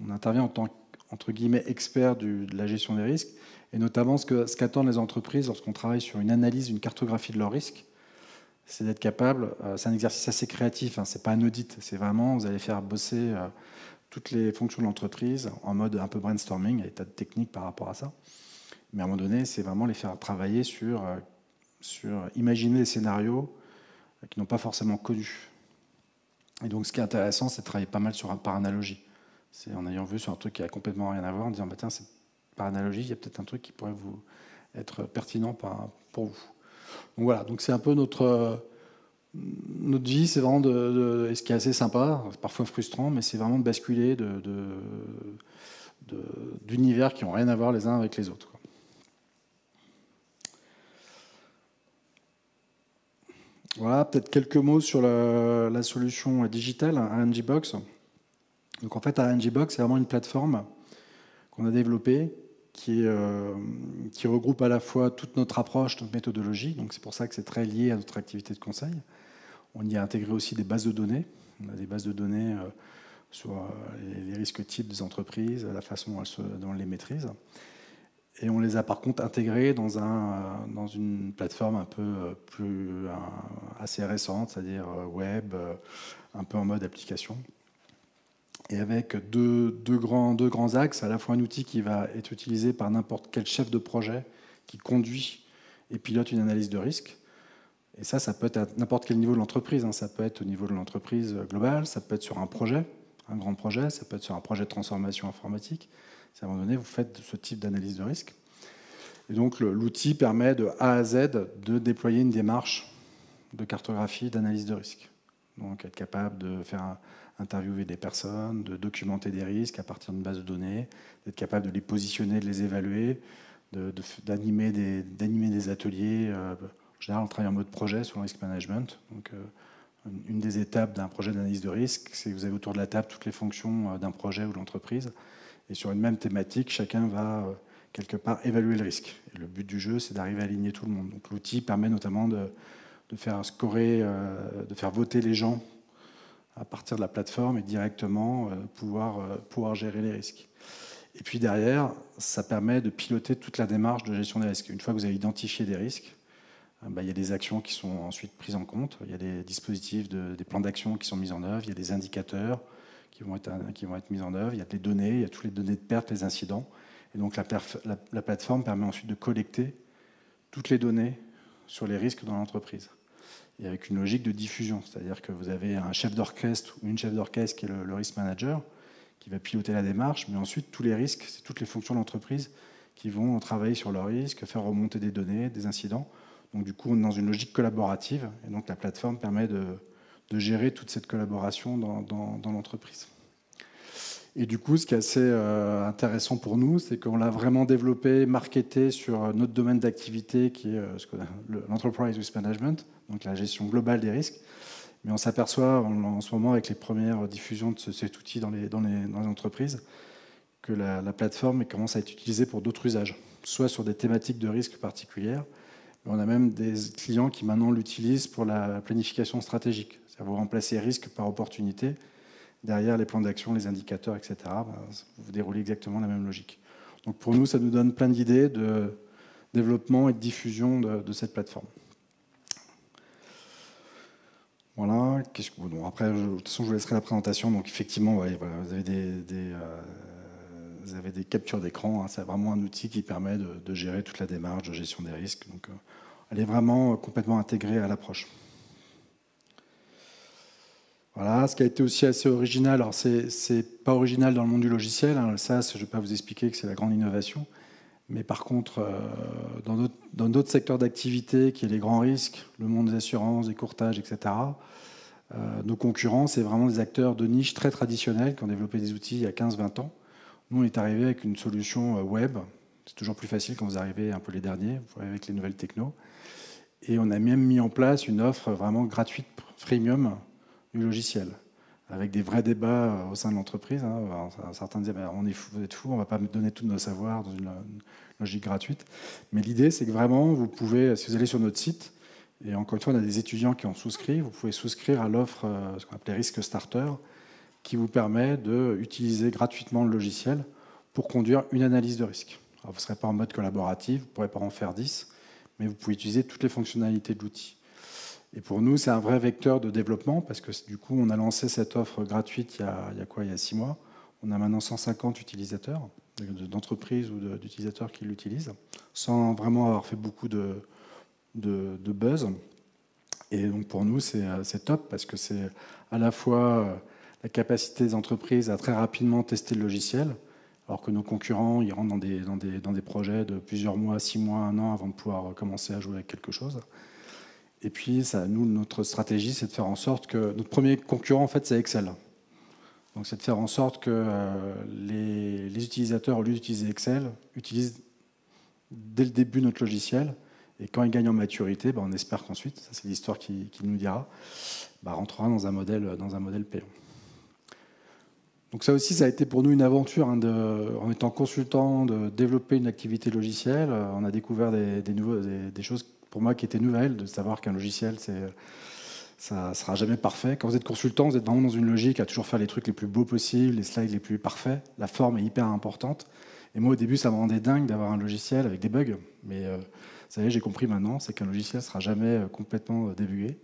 On intervient en tant qu'entre guillemets experts de la gestion des risques, et notamment ce qu'attendent les entreprises lorsqu'on travaille sur une analyse, une cartographie de leurs risques, c'est d'être capable, c'est un exercice assez créatif, c'est pas un audit, c'est vraiment, vous allez faire bosser toutes les fonctions de l'entreprise en mode un peu brainstorming, il y a des tas de techniques par rapport à ça. Mais à un moment donné, c'est vraiment les faire travailler sur imaginer des scénarios qui n'ont pas forcément connus. Et donc, ce qui est intéressant, c'est de travailler pas mal par analogie. C'est en ayant vu sur un truc qui a complètement rien à voir, en disant, tiens, par analogie, il y a peut-être un truc qui pourrait vous être pertinent pour vous. Donc voilà, donc c'est un peu notre vie, c'est vraiment et ce qui est assez sympa, parfois frustrant, mais c'est vraiment de basculer d'univers qui n'ont rien à voir les uns avec les autres. Voilà, peut-être quelques mots sur la solution digitale, RNG Box. Donc en fait, RNG Box, c'est vraiment une plateforme qu'on a développée qui regroupe à la fois toute notre approche, notre méthodologie. Donc c'est pour ça que c'est très lié à notre activité de conseil. On y a intégré aussi des bases de données. On a des bases de données sur les risques types des entreprises, la façon dont on les maîtrise. Et on les a par contre intégrés dans une plateforme un peu assez récente, c'est-à-dire web, un peu en mode application. Et avec deux grands axes, à la fois un outil qui va être utilisé par n'importe quel chef de projet qui conduit et pilote une analyse de risque. Et ça peut être à n'importe quel niveau de l'entreprise. Ça peut être au niveau de l'entreprise globale, ça peut être sur un projet, un grand projet, ça peut être sur un projet de transformation informatique. À un moment donné, vous faites ce type d'analyse de risque. Et donc l'outil permet de A à Z de déployer une démarche de cartographie, d'analyse de risque. Donc être capable de faire interviewer des personnes, de documenter des risques à partir d'une base de données, d'être capable de les positionner, de les évaluer, d'animer des ateliers. En général, on travaille en mode projet sur le risk management. Donc, une des étapes d'un projet d'analyse de risque, c'est que vous avez autour de la table toutes les fonctions d'un projet ou de l'entreprise. Et sur une même thématique, chacun va quelque part évaluer le risque. Et le but du jeu, c'est d'arriver à aligner tout le monde. Donc l'outil permet notamment de faire scorer, de faire voter les gens à partir de la plateforme et directement pouvoir gérer les risques. Et puis derrière, ça permet de piloter toute la démarche de gestion des risques. Une fois que vous avez identifié des risques, il y a des actions qui sont ensuite prises en compte, il y a des dispositifs, des plans d'action qui sont mis en œuvre, il y a des indicateurs qui vont être mis en œuvre, il y a des données, il y a toutes les données de perte, les incidents. Et donc la plateforme permet ensuite de collecter toutes les données sur les risques dans l'entreprise. Et avec une logique de diffusion, c'est-à-dire que vous avez un chef d'orchestre ou une chef d'orchestre qui est le risk manager, qui va piloter la démarche, mais ensuite tous les risques, c'est toutes les fonctions de l'entreprise qui vont travailler sur leurs risques, faire remonter des données, des incidents. Donc du coup, on est dans une logique collaborative, et donc la plateforme permet de gérer toute cette collaboration dans l'entreprise. Et du coup, ce qui est assez intéressant pour nous, c'est qu'on l'a vraiment développé, marketé sur notre domaine d'activité qui est l'enterprise risk management, donc la gestion globale des risques. Mais on s'aperçoit en ce moment avec les premières diffusions de cet outil dans les entreprises que la plateforme commence à être utilisée pour d'autres usages, soit sur des thématiques de risque particulières, On a même des clients qui maintenant l'utilisent pour la planification stratégique. C'est-à-dire vous remplacez risque par opportunité. Derrière les plans d'action, les indicateurs, etc., vous déroulez exactement la même logique. Donc pour nous, ça nous donne plein d'idées de développement et de diffusion de cette plateforme. Voilà. Bon, après, de toute façon, je vous laisserai la présentation. Donc effectivement, ouais, voilà, vous avez des captures d'écran. Hein. C'est vraiment un outil qui permet de gérer toute la démarche de gestion des risques. Donc elle est vraiment complètement intégrée à l'approche. Voilà, ce qui a été aussi assez original, alors c'est pas original dans le monde du logiciel, hein, le SaaS, je ne vais pas vous expliquer que c'est la grande innovation, mais par contre, dans d'autres secteurs d'activité, qui est les grands risques, le monde des assurances, des courtages, etc., nos concurrents, c'est vraiment des acteurs de niche très traditionnels qui ont développé des outils il y a 15-20 ans. Nous, on est arrivé avec une solution web, c'est toujours plus facile quand vous arrivez un peu les derniers, vous arrivez avec les nouvelles techno, et on a même mis en place une offre vraiment gratuite, freemium, du logiciel, avec des vrais débats au sein de l'entreprise. Hein. Certains disaient on est fou, vous êtes fous, on ne va pas donner tous nos savoirs dans une logique gratuite. Mais l'idée, c'est que vraiment, vous pouvez, si vous allez sur notre site, et encore une fois, on a des étudiants qui ont souscrit, vous pouvez souscrire à l'offre, ce qu'on appelait Risk Starter, qui vous permet d'utiliser gratuitement le logiciel pour conduire une analyse de risque. Alors, vous ne serez pas en mode collaboratif, vous ne pourrez pas en faire 10, mais vous pouvez utiliser toutes les fonctionnalités de l'outil. Et pour nous, c'est un vrai vecteur de développement parce que du coup, on a lancé cette offre gratuite il y a 6 mois. On a maintenant 150 utilisateurs, d'entreprises ou d'utilisateurs qui l'utilisent, sans vraiment avoir fait beaucoup de buzz. Et donc pour nous, c'est top parce que c'est à la fois la capacité des entreprises à très rapidement tester le logiciel, alors que nos concurrents, ils rentrent dans des projets de plusieurs mois, 6 mois, 1 an avant de pouvoir commencer à jouer avec quelque chose. Et puis, notre stratégie, c'est de faire en sorte que... Notre premier concurrent, en fait, c'est Excel. Donc, c'est de faire en sorte que les utilisateurs, au lieu d'utiliser Excel, utilisent dès le début notre logiciel. Et quand ils gagnent en maturité, on espère qu'ensuite, ça c'est l'histoire qui nous dira, rentrera dans un modèle payant. Donc ça aussi, ça a été pour nous une aventure, en étant consultant, de développer une activité logicielle. On a découvert des choses pour moi qui étaient nouvelles, de savoir qu'un logiciel, ça ne sera jamais parfait. Quand vous êtes consultant, vous êtes vraiment dans une logique à toujours faire les trucs les plus beaux possibles, les slides les plus parfaits. La forme est hyper importante. Et moi, au début, ça me rendait dingue d'avoir un logiciel avec des bugs. Mais ça y est, j'ai compris maintenant, c'est qu'un logiciel ne sera jamais complètement débugué.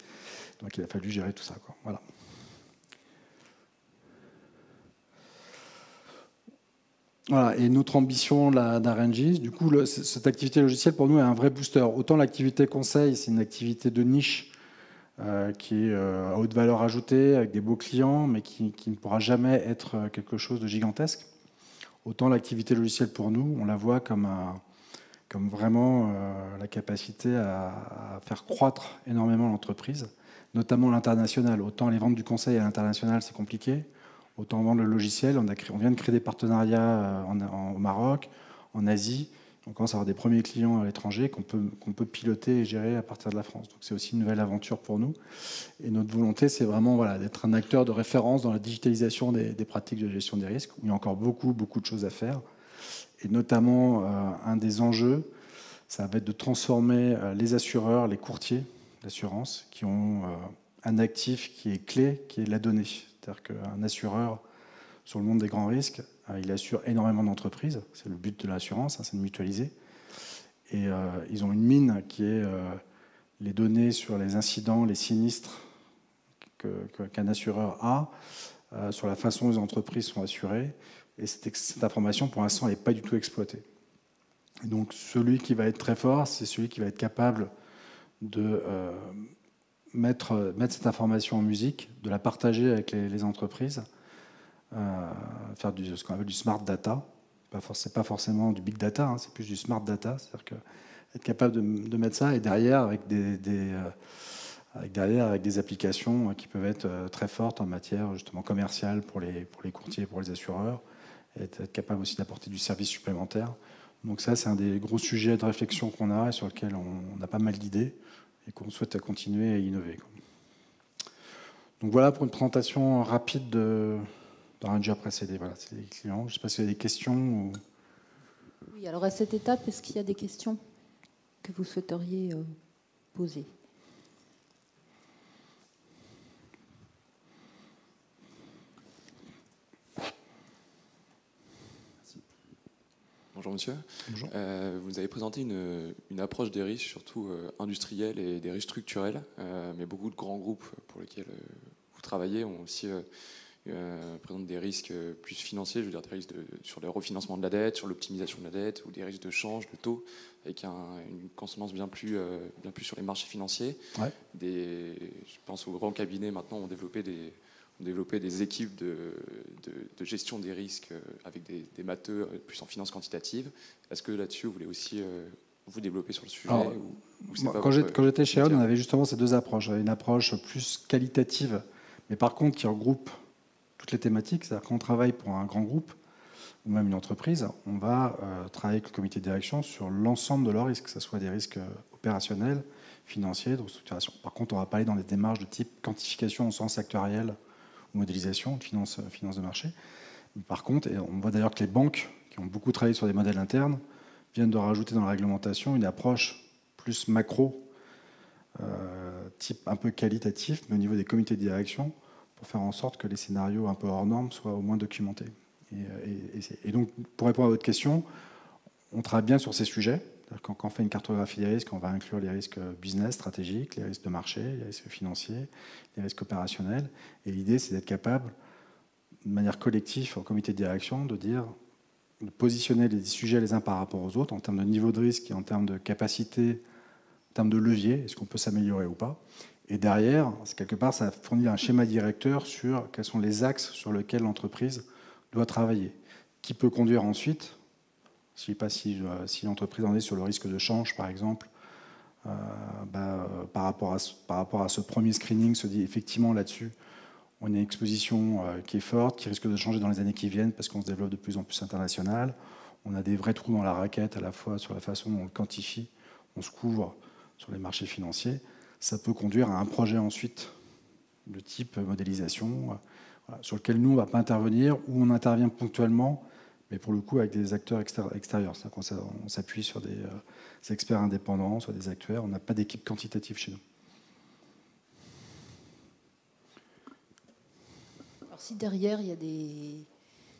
Donc il a fallu gérer tout ça, quoi. Voilà. Voilà, et notre ambition d'Arengis, du coup, cette activité logicielle, pour nous, est un vrai booster. Autant l'activité conseil, c'est une activité de niche qui est à haute valeur ajoutée, avec des beaux clients, mais qui ne pourra jamais être quelque chose de gigantesque. Autant l'activité logicielle, pour nous, on la voit comme vraiment la capacité à faire croître énormément l'entreprise, notamment l'international. Autant les ventes du conseil à l'international, c'est compliqué. Autant vendre le logiciel, on vient de créer des partenariats au Maroc, en Asie. On commence à avoir des premiers clients à l'étranger qu'on peut piloter et gérer à partir de la France. Donc c'est aussi une nouvelle aventure pour nous. Et notre volonté, c'est vraiment d'être un acteur de référence dans la digitalisation des pratiques de gestion des risques, où il y a encore beaucoup de choses à faire. Et notamment, un des enjeux, ça va être de transformer les assureurs, les courtiers d'assurance, qui ont un actif qui est clé, qui est la donnée. C'est-à-dire qu'un assureur, sur le monde des grands risques, il assure énormément d'entreprises. C'est le but de l'assurance, c'est de mutualiser. Et ils ont une mine qui est les données sur les incidents, les sinistres qu'un assureur a, sur la façon dont les entreprises sont assurées. Et cette information, pour l'instant, n'est pas du tout exploitée. Et donc, celui qui va être très fort, c'est celui qui va être capable de mettre cette information en musique, de la partager avec les entreprises, faire ce qu'on appelle du smart data. C'est pas forcément du big data, c'est plus du smart data, c'est-à-dire être capable de mettre ça, et derrière avec des applications qui peuvent être très fortes en matière justement commerciale pour les courtiers, pour les assureurs, et être capable aussi d'apporter du service supplémentaire. Donc ça, c'est un des gros sujets de réflexion qu'on a et sur lequel on a pas mal d'idées et qu'on souhaite continuer à innover. Donc voilà pour une présentation rapide d'Arengis précédé. Voilà, c'est les clients. Je ne sais pas s'il y a des questions. Oui, alors à cette étape, est-ce qu'il y a des questions ? que vous souhaiteriez poser. Bonjour monsieur. Bonjour. Vous avez présenté une approche des risques, surtout industriels et des risques structurels, mais beaucoup de grands groupes pour lesquels vous travaillez ont aussi présentent des risques plus financiers, je veux dire des risques sur le refinancement de la dette, sur l'optimisation de la dette, ou des risques de change, de taux, avec une consonance bien plus sur les marchés financiers. Ouais. Je pense aux grands cabinets maintenant ont développé des équipes de gestion des risques avec des matheux plus en finance quantitative. Est-ce que là-dessus, vous voulez aussi vous développer sur le sujet? Alors, quand j'étais chez Aon, on avait justement ces deux approches. Une approche plus qualitative, mais par contre qui regroupe toutes les thématiques. C'est-à-dire qu'on travaille pour un grand groupe ou même une entreprise, on va travailler avec le comité de direction sur l'ensemble de leurs risques, que ce soit des risques opérationnels, financiers, de structuration. Par contre, on va pas aller dans des démarches de type quantification au sens actuariel ou modélisation, de finance de marché. Par contre, et on voit d'ailleurs que les banques, qui ont beaucoup travaillé sur des modèles internes, viennent de rajouter dans la réglementation une approche plus macro, type un peu qualitatif, mais au niveau des comités de direction, pour faire en sorte que les scénarios un peu hors normes soient au moins documentés. Et donc, pour répondre à votre question, on travaille bien sur ces sujets. Quand on fait une cartographie des risques, on va inclure les risques business, stratégiques, les risques de marché, les risques financiers, les risques opérationnels. Et l'idée, c'est d'être capable, de manière collective, au comité de direction, de positionner les sujets les uns par rapport aux autres, en termes de niveau de risque et en termes de capacité, en termes de levier, est-ce qu'on peut s'améliorer ou pas. Et derrière, quelque part, ça fournit un schéma directeur sur quels sont les axes sur lesquels l'entreprise doit travailler. Qui peut conduire ensuite, si l'entreprise en est sur le risque de change, par exemple, par rapport à ce premier screening, se dit effectivement là-dessus, on a une exposition qui est forte, qui risque de changer dans les années qui viennent parce qu'on se développe de plus en plus international. On a des vrais trous dans la raquette, à la fois sur la façon dont on le quantifie, on se couvre sur les marchés financiers. Ça peut conduire à un projet ensuite de type modélisation, sur lequel nous, on ne va pas intervenir, ou on intervient ponctuellement, mais pour le coup avec des acteurs extérieurs. C'est-à-dire qu'on s'appuie sur des experts indépendants, sur des actuaires. On n'a pas d'équipe quantitative chez nous. Alors, si derrière, il y a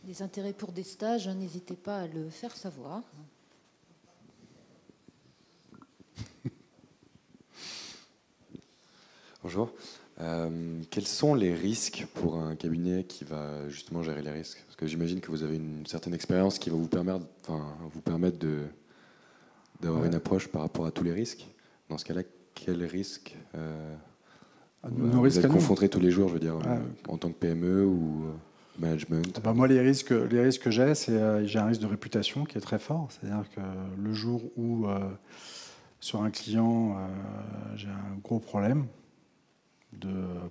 des intérêts pour des stages, n'hésitez pas à le faire savoir. Bonjour. Quels sont les risques pour un cabinet qui va justement gérer les risques? Parce que j'imagine que vous avez une certaine expérience qui va vous permettre d'avoir une approche par rapport à tous les risques. Dans ce cas-là, quels risques vous êtes confrontés tous les jours, je veux dire, en tant que PME ou management? Moi, les risques que j'ai, j'ai un risque de réputation qui est très fort. C'est-à-dire que le jour où, sur un client, j'ai un gros problème,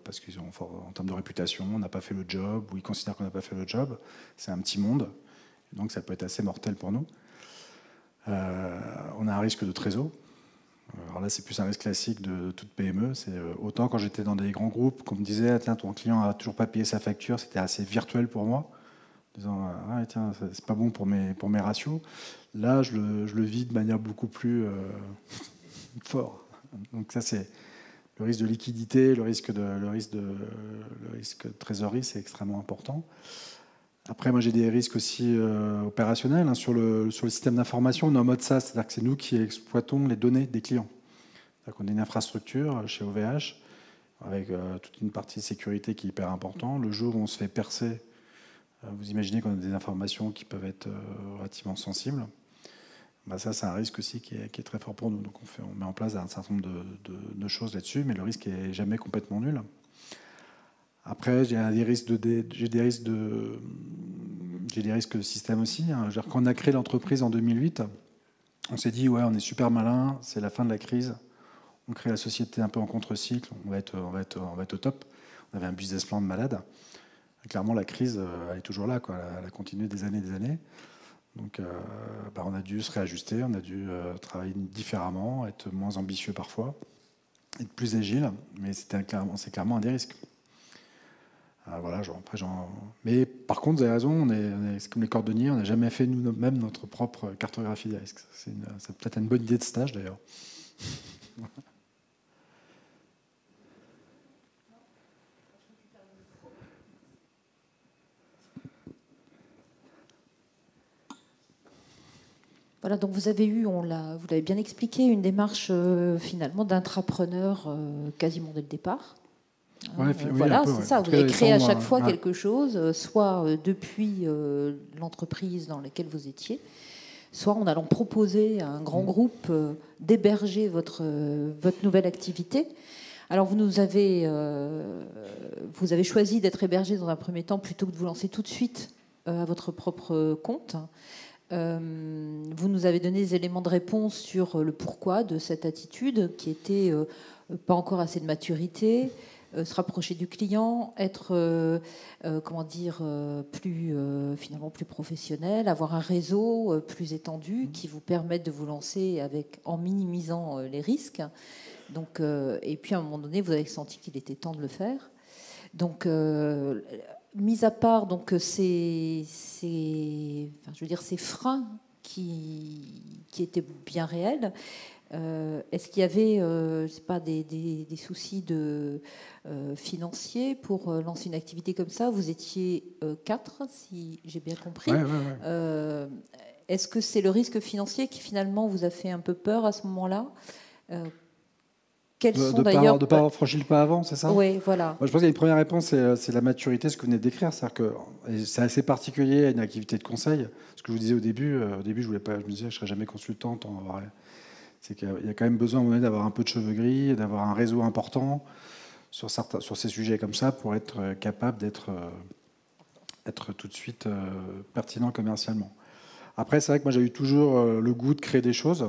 parce qu'ils ont, en termes de réputation, on n'a pas fait le job, ou ils considèrent qu'on n'a pas fait le job, c'est un petit monde, donc ça peut être assez mortel pour nous. On a un risque de trésor. Alors là, c'est plus un risque classique de toute PME. C'est autant quand j'étais dans des grands groupes, qu'on me disait, tiens, ton client n'a toujours pas payé sa facture, c'était assez virtuel pour moi, en disant, tiens, c'est pas bon pour mes ratios. Là, je le vis de manière beaucoup plus fort. Donc ça, c'est le risque de liquidité, le risque de trésorerie, c'est extrêmement important. Après, moi, j'ai des risques aussi opérationnels. Sur le système d'information, on est en mode SaaS, c'est-à-dire que c'est nous qui exploitons les données des clients. C'est-à-dire qu'on a une infrastructure chez OVH avec toute une partie de sécurité qui est hyper importante. Le jour où on se fait percer, vous imaginez qu'on a des informations qui peuvent être relativement sensibles. Ça, c'est un risque aussi qui est très fort pour nous. Donc, on met en place un certain nombre de choses là-dessus, mais le risque n'est jamais complètement nul. Après, j'ai des risques de système aussi. Quand on a créé l'entreprise en 2008, on s'est dit, ouais, on est super malin, c'est la fin de la crise. On crée la société un peu en contre-cycle, on va être au top. On avait un business plan de malade. Clairement, la crise, elle est toujours là, quoi. Elle a continué des années et des années. Donc, on a dû se réajuster, on a dû travailler différemment, être moins ambitieux parfois, être plus agile, mais c'est clairement un des risques. Voilà, mais par contre, vous avez raison, c'est comme les cordonniers, on n'a jamais fait nous-mêmes notre propre cartographie des risques. C'est peut-être une bonne idée de stage d'ailleurs. Voilà, donc vous avez eu, vous l'avez bien expliqué, une démarche finalement d'intrapreneur quasiment dès le départ. Ouais, voilà, peu, c'est ça. Vous avez créé à chaque fois quelque chose, soit depuis l'entreprise dans laquelle vous étiez, soit en allant proposer à un grand groupe d'héberger votre nouvelle activité. Alors vous avez choisi d'être hébergé dans un premier temps plutôt que de vous lancer tout de suite à votre propre compte. Vous nous avez donné des éléments de réponse sur le pourquoi de cette attitude qui était pas encore assez de maturité, se rapprocher du client, être finalement plus professionnel, avoir un réseau plus étendu qui vous permette de vous lancer en minimisant les risques. Donc, et puis à un moment donné, vous avez senti qu'il était temps de le faire. Donc, mis à part donc ces freins qui étaient bien réels, est-ce qu'il y avait des soucis financiers pour lancer une activité comme ça? Vous étiez 4, si j'ai bien compris. Ouais. Est-ce que c'est le risque financier qui finalement vous a fait un peu peur à ce moment-là? De ne pas avoir franchi le pas avant, c'est ça? Oui, voilà. Moi, je pense qu'il y a une première réponse, c'est la maturité, ce que vous venez de décrire. C'est-à-dire que c'est assez particulier à une activité de conseil. Ce que je vous disais au début, je me disais, je ne serai jamais consultante. C'est qu'il y a quand même besoin à un moment donné d'avoir un peu de cheveux gris, d'avoir un réseau important sur ces sujets comme ça pour être capable d'être tout de suite pertinent commercialement. Après, c'est vrai que moi, j'ai eu toujours le goût de créer des choses.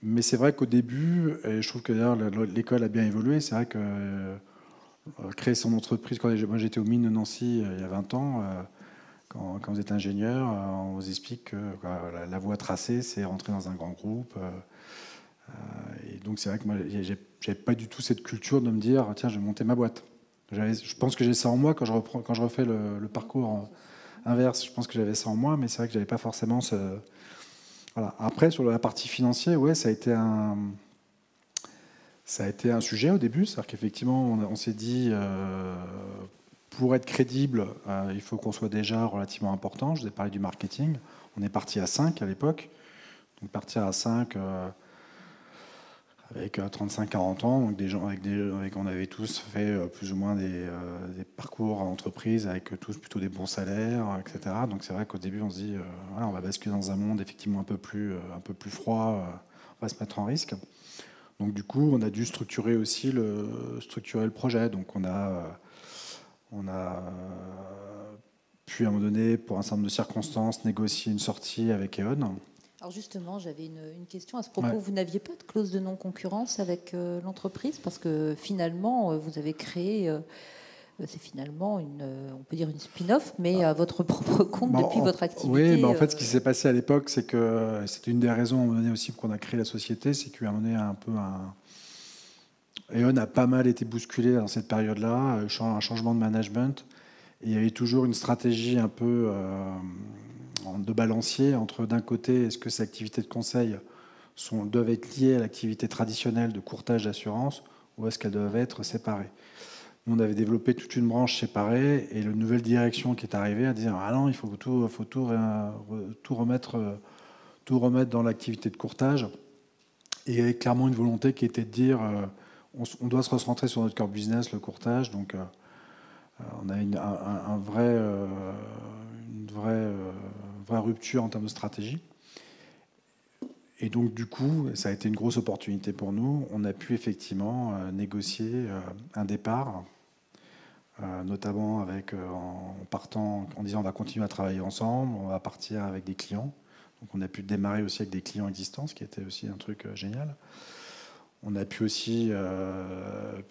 Mais c'est vrai qu'au début, et je trouve que d'ailleurs l'école a bien évolué, c'est vrai que créer son entreprise, moi j'étais aux mines de Nancy il y a 20 ans, quand vous êtes ingénieur, on vous explique que la voie tracée, c'est rentrer dans un grand groupe. Et donc c'est vrai que moi, j'avais pas du tout cette culture de me dire, tiens, je vais monter ma boîte. Je pense que j'ai ça en moi quand je refais le parcours inverse. Je pense que j'avais ça en moi, mais c'est vrai que j'avais pas forcément ce... Voilà. Après, sur la partie financière, ouais, ça a été un sujet au début. C'est-à-dire qu'effectivement, on s'est dit, pour être crédible, il faut qu'on soit déjà relativement important. Je vous ai parlé du marketing. On est parti à 5 à l'époque. Donc partir à 5 avec 35-40 ans, donc des gens on avait tous fait plus ou moins des parcours en entreprise avec tous plutôt des bons salaires, etc. Donc c'est vrai qu'au début on se dit voilà, on va basculer dans un monde effectivement un peu plus froid, on va se mettre en risque. Donc du coup on a dû structurer le projet. Donc on a pu à un moment donné, pour un certain nombre de circonstances, négocier une sortie avec E.ON. Alors justement, j'avais une question à ce propos. Ouais. Vous n'aviez pas de clause de non-concurrence avec l'entreprise parce que finalement, vous avez créé, c'est finalement on peut dire une spin-off, mais à votre propre compte depuis votre activité. Oui, en fait, ce qui s'est passé à l'époque, c'est que c'était une des raisons à un moment donné aussi qu'on a créé la société, c'est qu'à un moment donné, E.ON a pas mal été bousculé dans cette période-là, un changement de management. Et il y avait toujours une stratégie un peu de balancier entre, d'un côté, est-ce que ces activités de conseil doivent être liées à l'activité traditionnelle de courtage d'assurance ou est-ce qu'elles doivent être séparées? Nous, on avait développé toute une branche séparée et la nouvelle direction qui est arrivée a dit ah non, il faut tout remettre dans l'activité de courtage. Et il y avait clairement une volonté qui était de dire on doit se recentrer sur notre core business, le courtage. Donc on a une vraie rupture en termes de stratégie. Et donc, du coup, ça a été une grosse opportunité pour nous. On a pu effectivement négocier un départ, notamment en disant on va continuer à travailler ensemble, on va partir avec des clients. Donc, on a pu démarrer aussi avec des clients existants, ce qui était aussi un truc génial. On a pu aussi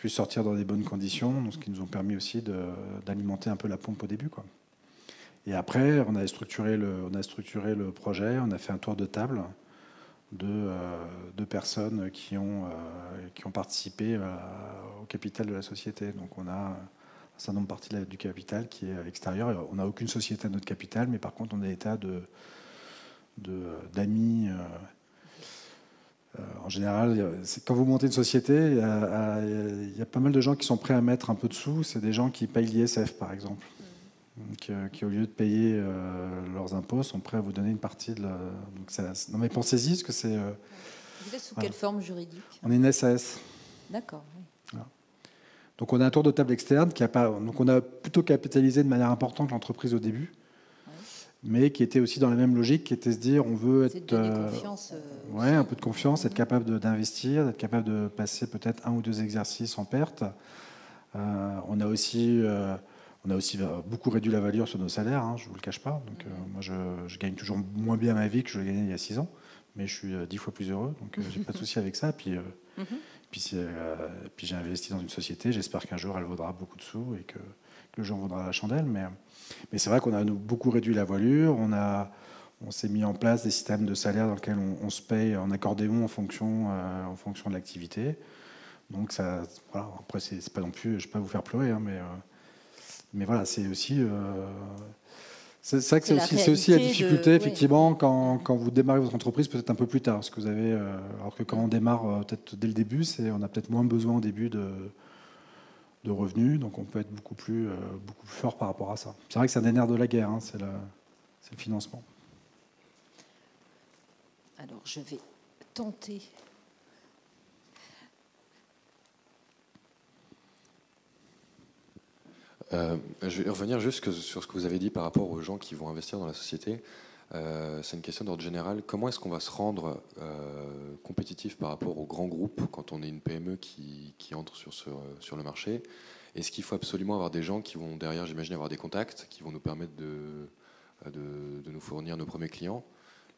sortir dans des bonnes conditions, donc ce qui nous ont permis aussi d'alimenter un peu la pompe au début, quoi. Et après, on a structuré le projet, on a fait un tour de table de personnes qui ont participé au capital de la société. Donc on a certain nombre de parties du capital qui est extérieur. On n'a aucune société à notre capital, mais par contre, on a des tas d'amis. En général, quand vous montez une société, il y a pas mal de gens qui sont prêts à mettre un peu de sous. C'est des gens qui payent l'ISF, par exemple. Qui, au lieu de payer leurs impôts, sont prêts à vous donner une partie de la... Non, mais pensez-y, parce que c'est... Vous êtes sous quelle forme juridique? On est une SAS. D'accord. Oui. Voilà. Donc on a un tour de table externe qui a pas... Donc on a plutôt capitalisé de manière importante l'entreprise au début, mais qui était aussi dans la même logique, qui était de se dire on veut être... confiance, un peu de confiance, être capable d'investir, être capable de passer peut-être 1 ou 2 exercices en perte. On a aussi beaucoup réduit la valeur sur nos salaires, hein, je ne vous le cache pas. Donc, moi, je gagne toujours moins bien ma vie que je le gagnais il y a 6 ans, mais je suis 10 fois plus heureux, donc j'ai pas de souci avec ça. Puis j'ai investi dans une société, j'espère qu'un jour elle vaudra beaucoup de sous et que le jour vaudra la chandelle. Mais c'est vrai qu'on a beaucoup réduit la voilure, on s'est mis en place des systèmes de salaire dans lesquels on se paye en accordéon en fonction de l'activité. Donc ça, voilà. Après, c'est pas non plus, je ne vais pas vous faire pleurer, hein, mais voilà, c'est aussi. C'est ça que c'est aussi la difficulté, effectivement, quand vous démarrez votre entreprise, peut-être un peu plus tard. Parce que vous avez, alors que quand on démarre peut-être dès le début, on a peut-être moins besoin au début de revenus, donc on peut être beaucoup plus fort par rapport à ça. C'est vrai que c'est un des nerfs de la guerre, hein, c'est le financement. Alors, je vais tenter. Je vais revenir juste sur ce que vous avez dit par rapport aux gens qui vont investir dans la société. C'est une question d'ordre général. Comment est-ce qu'on va se rendre compétitif par rapport aux grands groupes quand on est une PME qui entre sur le marché? Est-ce qu'il faut absolument avoir des gens qui vont derrière, j'imagine, avoir des contacts qui vont nous permettre de nous fournir nos premiers clients?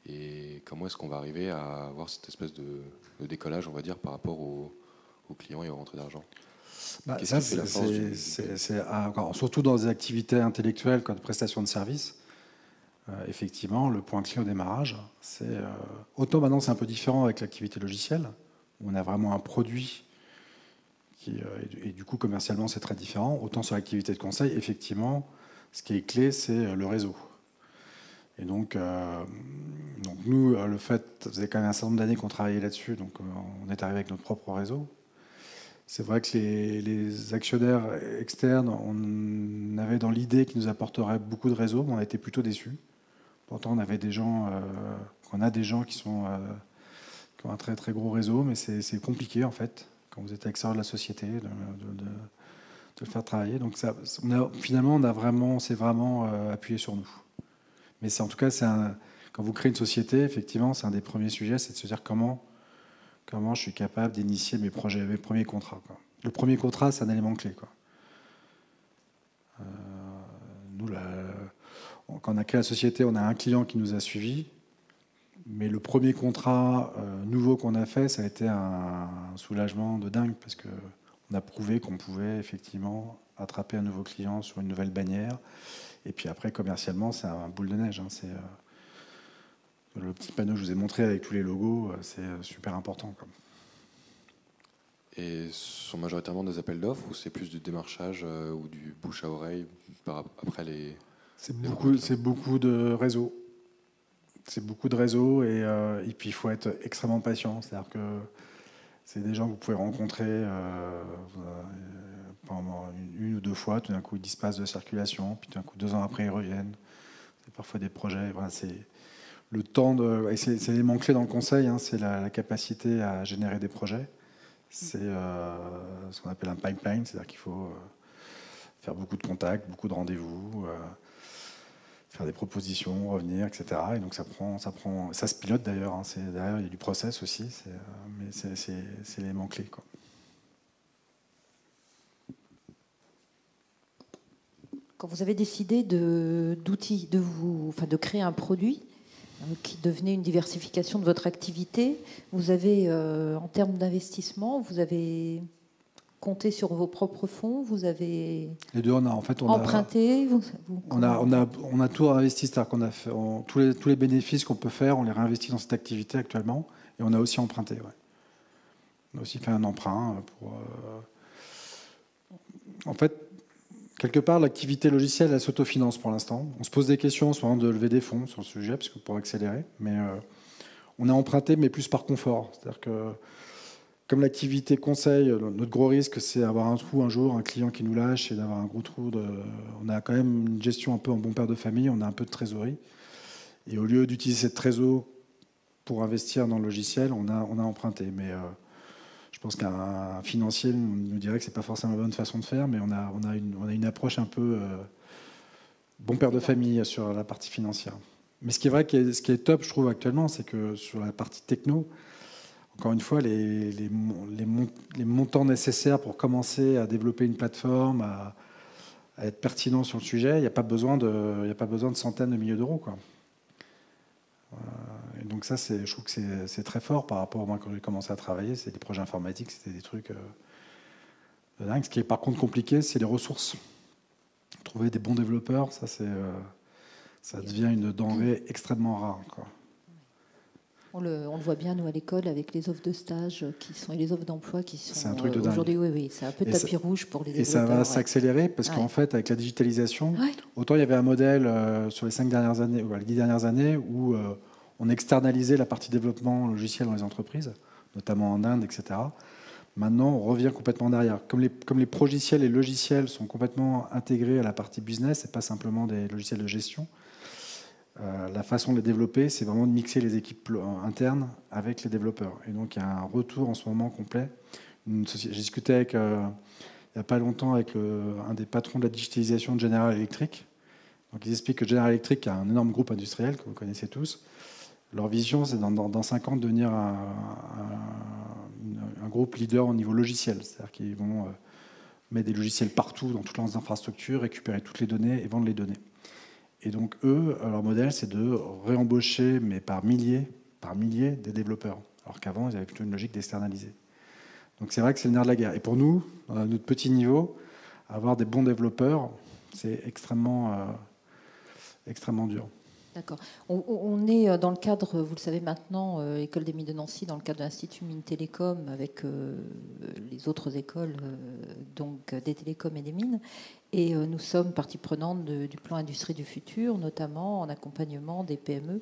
Et comment est-ce qu'on va arriver à avoir cette espèce de décollage, on va dire, par rapport aux clients et aux rentrées d'argent? Ça, surtout dans des activités intellectuelles comme de prestation de services, effectivement, le point clé au démarrage, c'est autant maintenant c'est un peu différent avec l'activité logicielle, où on a vraiment un produit et du coup commercialement c'est très différent. Autant sur l'activité de conseil, effectivement, ce qui est clé, c'est le réseau. Et donc nous, le fait, ça faisait quand même un certain nombre d'années qu'on travaillait là-dessus, donc on est arrivé avec notre propre réseau. C'est vrai que les actionnaires externes, on avait dans l'idée qu'ils nous apporteraient beaucoup de réseaux, mais on a été plutôt déçus. Pourtant, on avait des gens, qui ont un très très gros réseau, mais c'est compliqué en fait quand vous êtes à l'extérieur de la société de le faire travailler. Donc finalement, on s'est vraiment appuyé sur nous. Mais en tout cas, quand vous créez une société, effectivement, c'est un des premiers sujets, c'est de se dire comment je suis capable d'initier mes premiers contrats, quoi. Le premier contrat, c'est un élément clé, quoi. Nous, quand on a créé la société, on a un client qui nous a suivis, mais le premier contrat nouveau qu'on a fait, ça a été un soulagement de dingue, parce qu'on a prouvé qu'on pouvait effectivement attraper un nouveau client sur une nouvelle bannière. Et puis après, commercialement, c'est un boule de neige, hein. C'est le petit panneau que je vous ai montré avec tous les logos, c'est super important, quoi. Et ce sont majoritairement des appels d'offres ou c'est plus du démarchage ou du bouche à oreille après les... C'est beaucoup de réseaux. C'est beaucoup de réseaux et puis il faut être extrêmement patient. C'est-à-dire que c'est des gens que vous pouvez rencontrer pendant une ou deux fois, tout d'un coup ils disparaissent de circulation, puis tout d'un coup 2 ans après ils reviennent. C'est parfois des projets. Voilà, c'est le temps de. Et c'est l'élément clé dans le conseil, hein, c'est la capacité à générer des projets. C'est ce qu'on appelle un pipeline, c'est-à-dire qu'il faut faire beaucoup de contacts, beaucoup de rendez-vous, faire des propositions, revenir, etc. Et donc ça se pilote d'ailleurs. Hein, derrière il y a du process aussi, mais c'est l'élément clé, quoi. Quand vous avez décidé de créer un produit qui devenait une diversification de votre activité, vous avez, en termes d'investissement, vous avez compté sur vos propres fonds, vous avez les deux, on emprunté, on a tout investi, c'est-à-dire qu'on a fait, tous les bénéfices qu'on peut faire, on les réinvestit dans cette activité actuellement, et on a aussi emprunté. Ouais. On a aussi fait un emprunt pour. En fait, quelque part, l'activité logicielle, elle s'autofinance pour l'instant. On se pose des questions en ce moment de lever des fonds sur le sujet, parce que pour accélérer. Mais on a emprunté, mais plus par confort. C'est-à-dire que, comme l'activité conseil, notre gros risque, c'est d'avoir un trou un jour, un client qui nous lâche, et d'avoir un gros trou. On a quand même une gestion un peu en bon père de famille, on a un peu de trésorerie. Et au lieu d'utiliser cette trésorerie pour investir dans le logiciel, on a emprunté. Mais je pense qu'un financier nous dirait que ce n'est pas forcément la bonne façon de faire, mais on a une approche un peu bon père de famille sur la partie financière. Mais ce qui est vrai, ce qui est top, je trouve, actuellement, c'est que sur la partie techno, encore une fois, les montants nécessaires pour commencer à développer une plateforme, à être pertinent sur le sujet, il n'y a pas besoin de centaines de milliers d'euros, quoi. Et donc ça, je trouve que c'est très fort par rapport à moi quand j'ai commencé à travailler. C'est des projets informatiques, c'était des trucs de dingue. Ce qui est par contre compliqué, c'est les ressources. Trouver des bons développeurs, ça devient une denrée extrêmement rare, quoi. On le voit bien, nous, à l'école, avec les offres de stage et les offres d'emploi qui sont... C'est un truc de dingue. Aujourd'hui, oui, c'est un peu tapis rouge pour les développeurs. Et ça va s'accélérer parce qu'en fait, avec la digitalisation, autant il y avait un modèle sur les 5 dernières années, ou les 10 dernières années, où on externalisait la partie développement logiciel dans les entreprises, notamment en Inde, etc. Maintenant, on revient complètement derrière. Comme les progiciels et logiciels sont complètement intégrés à la partie business, et pas simplement des logiciels de gestion, la façon de les développer, c'est vraiment de mixer les équipes internes avec les développeurs. Et donc, il y a un retour en ce moment complet. J'ai discuté il n'y a pas longtemps avec un des patrons de la digitalisation de General Electric. Donc, ils expliquent que General Electric a un énorme groupe industriel que vous connaissez tous. Leur vision, c'est dans 5 ans de devenir un groupe leader au niveau logiciel. C'est-à-dire qu'ils vont mettre des logiciels partout, dans toutes leurs infrastructures, récupérer toutes les données et vendre les données. Et donc, eux, leur modèle, c'est de réembaucher, mais par milliers, des développeurs. Alors qu'avant, ils avaient plutôt une logique d'externaliser. Donc, c'est vrai que c'est le nerf de la guerre. Et pour nous, à notre petit niveau, avoir des bons développeurs, c'est extrêmement dur. D'accord. On est dans le cadre, vous le savez maintenant, École des Mines de Nancy, dans le cadre de l'Institut Mines Télécom, avec les autres écoles donc des télécoms et des mines. Et nous sommes partie prenante du plan Industrie du futur, notamment en accompagnement des PME.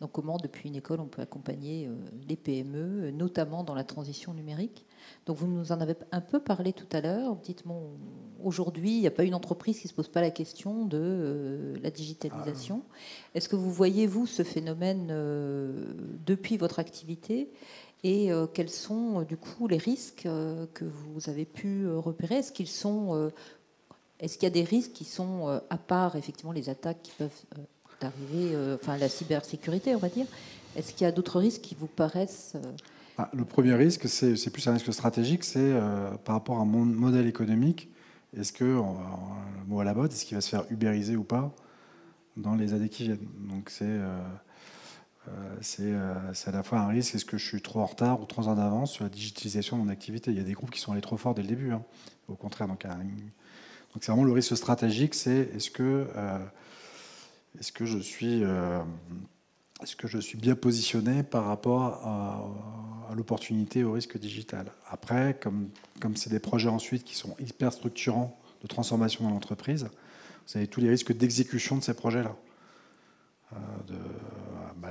Donc comment, depuis une école, on peut accompagner les PME, notamment dans la transition numérique. Donc vous nous en avez un peu parlé tout à l'heure. Dites-moi, aujourd'hui, il n'y a pas une entreprise qui ne se pose pas la question de la digitalisation. Est-ce que vous voyez, vous, ce phénomène depuis votre activité ? Et quels sont, du coup, les risques que vous avez pu repérer ? Est-ce qu'il y a des risques qui sont, à part, effectivement, les attaques qui peuvent arriver, enfin la cybersécurité, on va dire. Est-ce qu'il y a d'autres risques qui vous paraissent Le premier risque, c'est plus un risque stratégique, c'est par rapport à un modèle économique. Est-ce que, le mot à la mode, est-ce qu'il va se faire ubériser ou pas dans les années qui viennent? Donc c'est à la fois un risque, est-ce que je suis trop en retard ou trop en avance sur la digitalisation de mon activité? Il y a des groupes qui sont allés trop fort dès le début, hein. Au contraire, donc c'est vraiment le risque stratégique, c'est est-ce que je suis bien positionné par rapport à l'opportunité, au risque digital. Après, comme c'est des projets ensuite qui sont hyper structurants de transformation dans l'entreprise, vous avez tous les risques d'exécution de ces projets-là.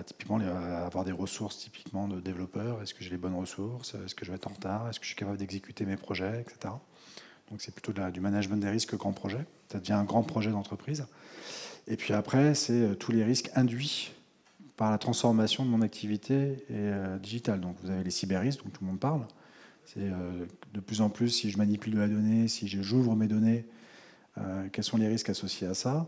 Typiquement, avoir des ressources typiquement de développeurs. Est-ce que j'ai les bonnes ressources? Est-ce que je vais être en retard? Est-ce que je suis capable d'exécuter mes projets, etc. Donc c'est plutôt du management des risques grand projet. Ça devient un grand projet d'entreprise. Et puis après, c'est tous les risques induits par la transformation de mon activité digitale. Donc vous avez les cyber-risques dont tout le monde parle. C'est de plus en plus, si je manipule de la donnée, si j'ouvre mes données, quels sont les risques associés à ça?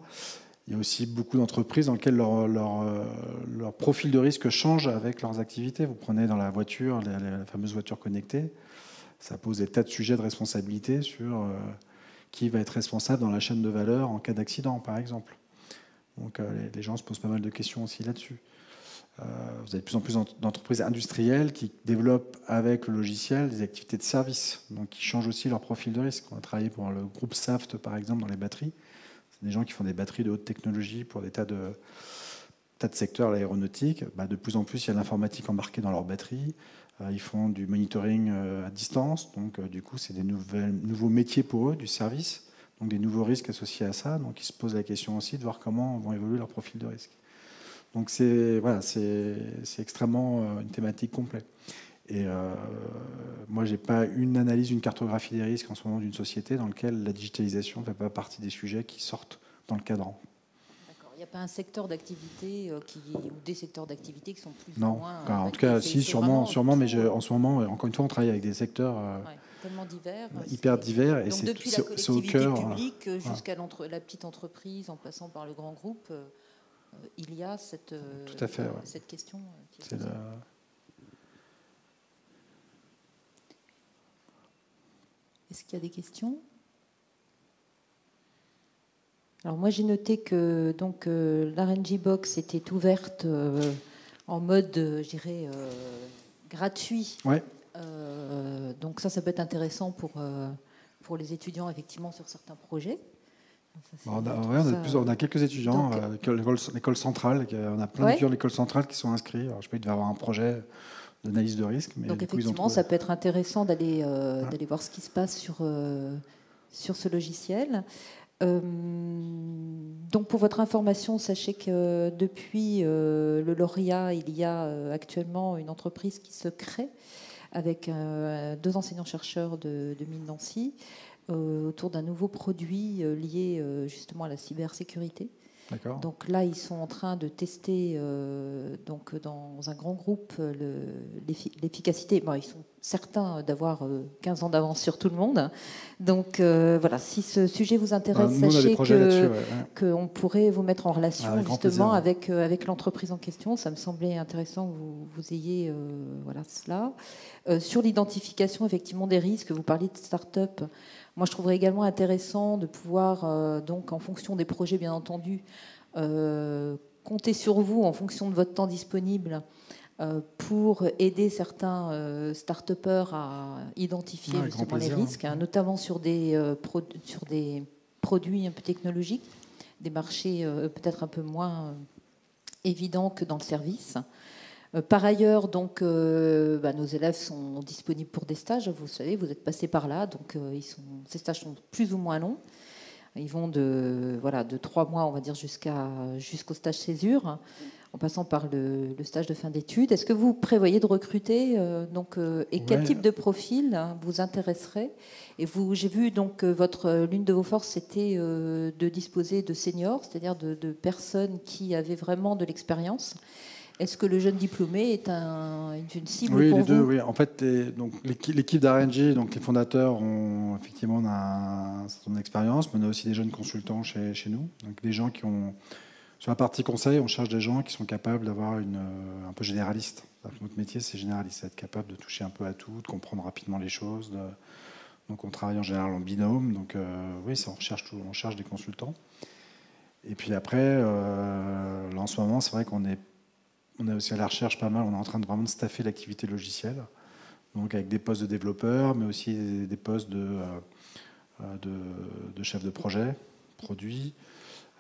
Il y a aussi beaucoup d'entreprises dans lesquelles leur profil de risque change avec leurs activités. Vous prenez dans la voiture, la fameuse voiture connectée, ça pose des tas de sujets de responsabilité sur qui va être responsable dans la chaîne de valeur en cas d'accident, par exemple. Donc les gens se posent pas mal de questions aussi là-dessus. Vous avez de plus en plus d'entreprises industrielles qui développent avec le logiciel des activités de service, donc qui changent aussi leur profil de risque. On a travaillé pour le groupe Saft, par exemple, dans les batteries. C'est des gens qui font des batteries de haute technologie pour des tas de secteurs, l'aéronautique. De plus en plus, il y a l'informatique embarquée dans leurs batteries. Ils font du monitoring à distance. Donc, du coup, c'est des nouveaux métiers pour eux, du service. donc des nouveaux risques associés à ça. Donc ils se posent la question aussi de voir comment vont évoluer leurs profils de risque. Donc c'est extrêmement une thématique complète. Et moi, je n'ai pas une analyse, une cartographie des risques en ce moment d'une société dans laquelle la digitalisation ne fait pas partie des sujets qui sortent dans le cadran. D'accord. Il n'y a pas un secteur d'activité ou des secteurs d'activité qui sont plus ou non. moins... Non, en tout cas, si, sûrement, mais en ce moment, encore une fois, on travaille avec des secteurs tellement divers. Hyper divers. Et donc depuis la collectivité publique jusqu'à la petite entreprise, en passant par le grand groupe, il y a cette question qui est posée. Est-ce qu'il y a des questions ? Alors moi j'ai noté que donc l'RNG Box était ouverte en mode, je dirais, gratuit. Ouais. Donc ça peut être intéressant pour les étudiants effectivement sur certains projets. Donc, on a quelques étudiants, l'école centrale, on a plein d'étudiants de l'école centrale qui sont inscrits. Alors, je sais pas, il devait avoir un projet d'analyse de risque. Mais donc effectivement, ça peut être intéressant d'aller voir ce qui se passe sur ce logiciel. Donc pour votre information, sachez que depuis le lauréat, il y a actuellement une entreprise qui se crée avec 2 enseignants-chercheurs de Mines Nancy autour d'un nouveau produit lié justement à la cybersécurité. D'accord. Donc là, ils sont en train de tester donc dans un grand groupe l'efficacité. Bon, ils sont certains d'avoir 15 ans d'avance sur tout le monde. Donc voilà, si ce sujet vous intéresse, sachez qu'on pourrait vous mettre en relation justement avec l'entreprise en question. Ça me semblait intéressant que vous ayez cela. Sur l'identification effectivement des risques, vous parliez de start-up. Moi, je trouverais également intéressant de pouvoir, donc, en fonction des projets, bien entendu, compter sur vous en fonction de votre temps disponible pour aider certains start-upers à identifier justement les risques, notamment sur des produits un peu technologiques, des marchés peut-être un peu moins évidents que dans le service. Par ailleurs, donc, nos élèves sont disponibles pour des stages. Vous savez, vous êtes passés par là, donc ces stages sont plus ou moins longs. Ils vont de 3 mois, on va dire, jusqu'au stage césure, en passant par le stage de fin d'études. Est-ce que vous prévoyez de recruter et quel type de profil vous intéresserait ? Et j'ai vu donc l'une de vos forces, c'était de disposer de seniors, c'est-à-dire de personnes qui avaient vraiment de l'expérience. Est-ce que le jeune diplômé est une cible pour vous ? Oui, les deux, oui. En fait, l'équipe d'RNG, donc les fondateurs, ont effectivement un certain nombre d'expériences, mais on a aussi des jeunes consultants chez nous. Donc des gens qui ont... Sur la partie conseil, on cherche des gens qui sont capables d'avoir un peu généraliste. Notre métier, c'est généraliste, c'est être capable de toucher un peu à tout, de comprendre rapidement les choses. Donc on travaille en général en binôme. Donc oui, on cherche des consultants. Et puis après, là, en ce moment, c'est vrai qu'on est aussi à la recherche pas mal. On est en train de vraiment staffer l'activité logicielle, donc avec des postes de développeurs, mais aussi des postes de chef de projet, produit.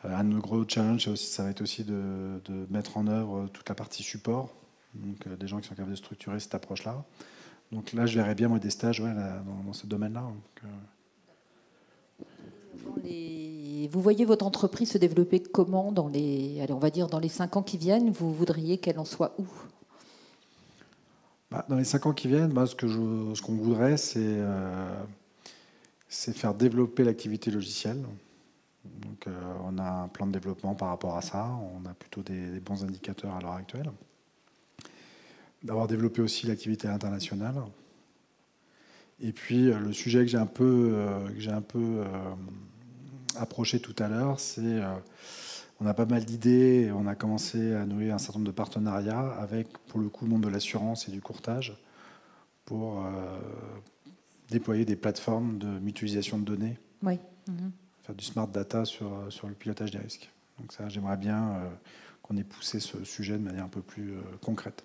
Un de nos gros challenges, ça va être aussi de mettre en œuvre toute la partie support, donc des gens qui sont capables de structurer cette approche-là. Donc là, je verrais bien moi des stages dans ce domaine-là. Vous voyez votre entreprise se développer comment dans les 5 ans qui viennent ? Vous voudriez qu'elle en soit où ? Dans les 5 ans qui viennent, ce qu'on voudrait, c'est faire développer l'activité logicielle. Donc, on a un plan de développement par rapport à ça. On a plutôt des bons indicateurs à l'heure actuelle. D'avoir développé aussi l'activité internationale. Et puis, le sujet que j'ai un peu approché tout à l'heure, c'est on a pas mal d'idées. On a commencé à nouer un certain nombre de partenariats avec, pour le coup, le monde de l'assurance et du courtage pour déployer des plateformes de mutualisation de données. Oui. Faire du smart data sur le pilotage des risques. Donc ça, j'aimerais bien qu'on ait poussé ce sujet de manière un peu plus concrète.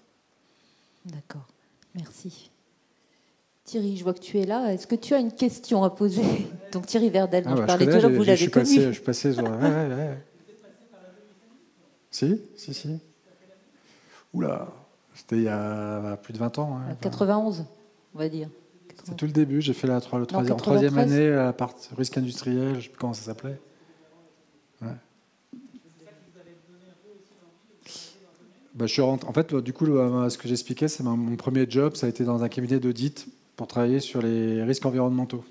D'accord, merci. Thierry, je vois que tu es là. Est-ce que tu as une question à poser ? Donc Thierry Verdel, dont je parlais tout à l'heure, vous l'avez connu. Je suis passé sur... Ouais. Si. Oula, c'était il y a plus de 20 ans. 91, on va dire. C'est tout le début. J'ai fait la troisième année à part risque industriel. Je ne sais plus comment ça s'appelait. Ouais. Je suis rentré. En fait, du coup, ce que j'expliquais, c'est mon premier job. Ça a été dans un cabinet d'audit pour travailler sur les risques environnementaux.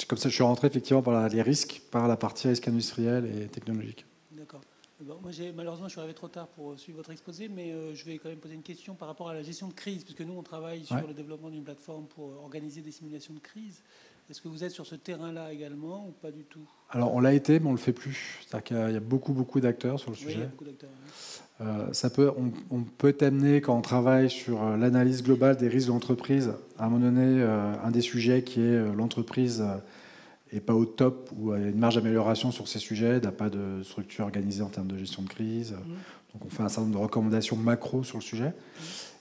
Comme ça, je suis rentré effectivement par les risques, par la partie risque industriel et technologique. D'accord. Bon, moi, malheureusement, je suis arrivé trop tard pour suivre votre exposé, mais je vais quand même poser une question par rapport à la gestion de crise, puisque nous, on travaille sur le développement d'une plateforme pour organiser des simulations de crise. Est-ce que vous êtes sur ce terrain-là également ou pas du tout? Alors, on l'a été, mais on ne le fait plus. C'est-à-dire qu'il y a beaucoup d'acteurs sur le sujet. Oui, il y a beaucoup d'acteurs. On peut être amené, quand on travaille sur l'analyse globale des risques de l'entreprise, à un moment donné, un des sujets qui est l'entreprise n'est pas au top ou a une marge d'amélioration sur ces sujets, n'a pas de structure organisée en termes de gestion de crise. Donc on fait un certain nombre de recommandations macro sur le sujet.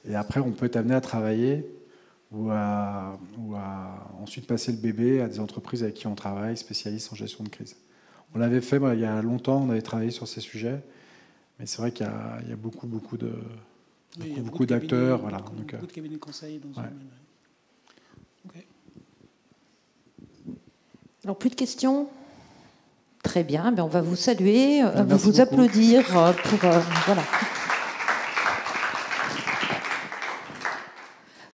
Et après, on peut être amené à travailler ou à ensuite passer le bébé à des entreprises avec qui on travaille, spécialistes en gestion de crise. On l'avait fait il y a longtemps, on avait travaillé sur ces sujets. Mais c'est vrai qu'il y a beaucoup d'acteurs. Voilà. Beaucoup de cabinets de conseil dans ce domaine. Okay. Alors, plus de questions? Très bien. On va vous saluer, Merci vous beaucoup. applaudir pour... voilà.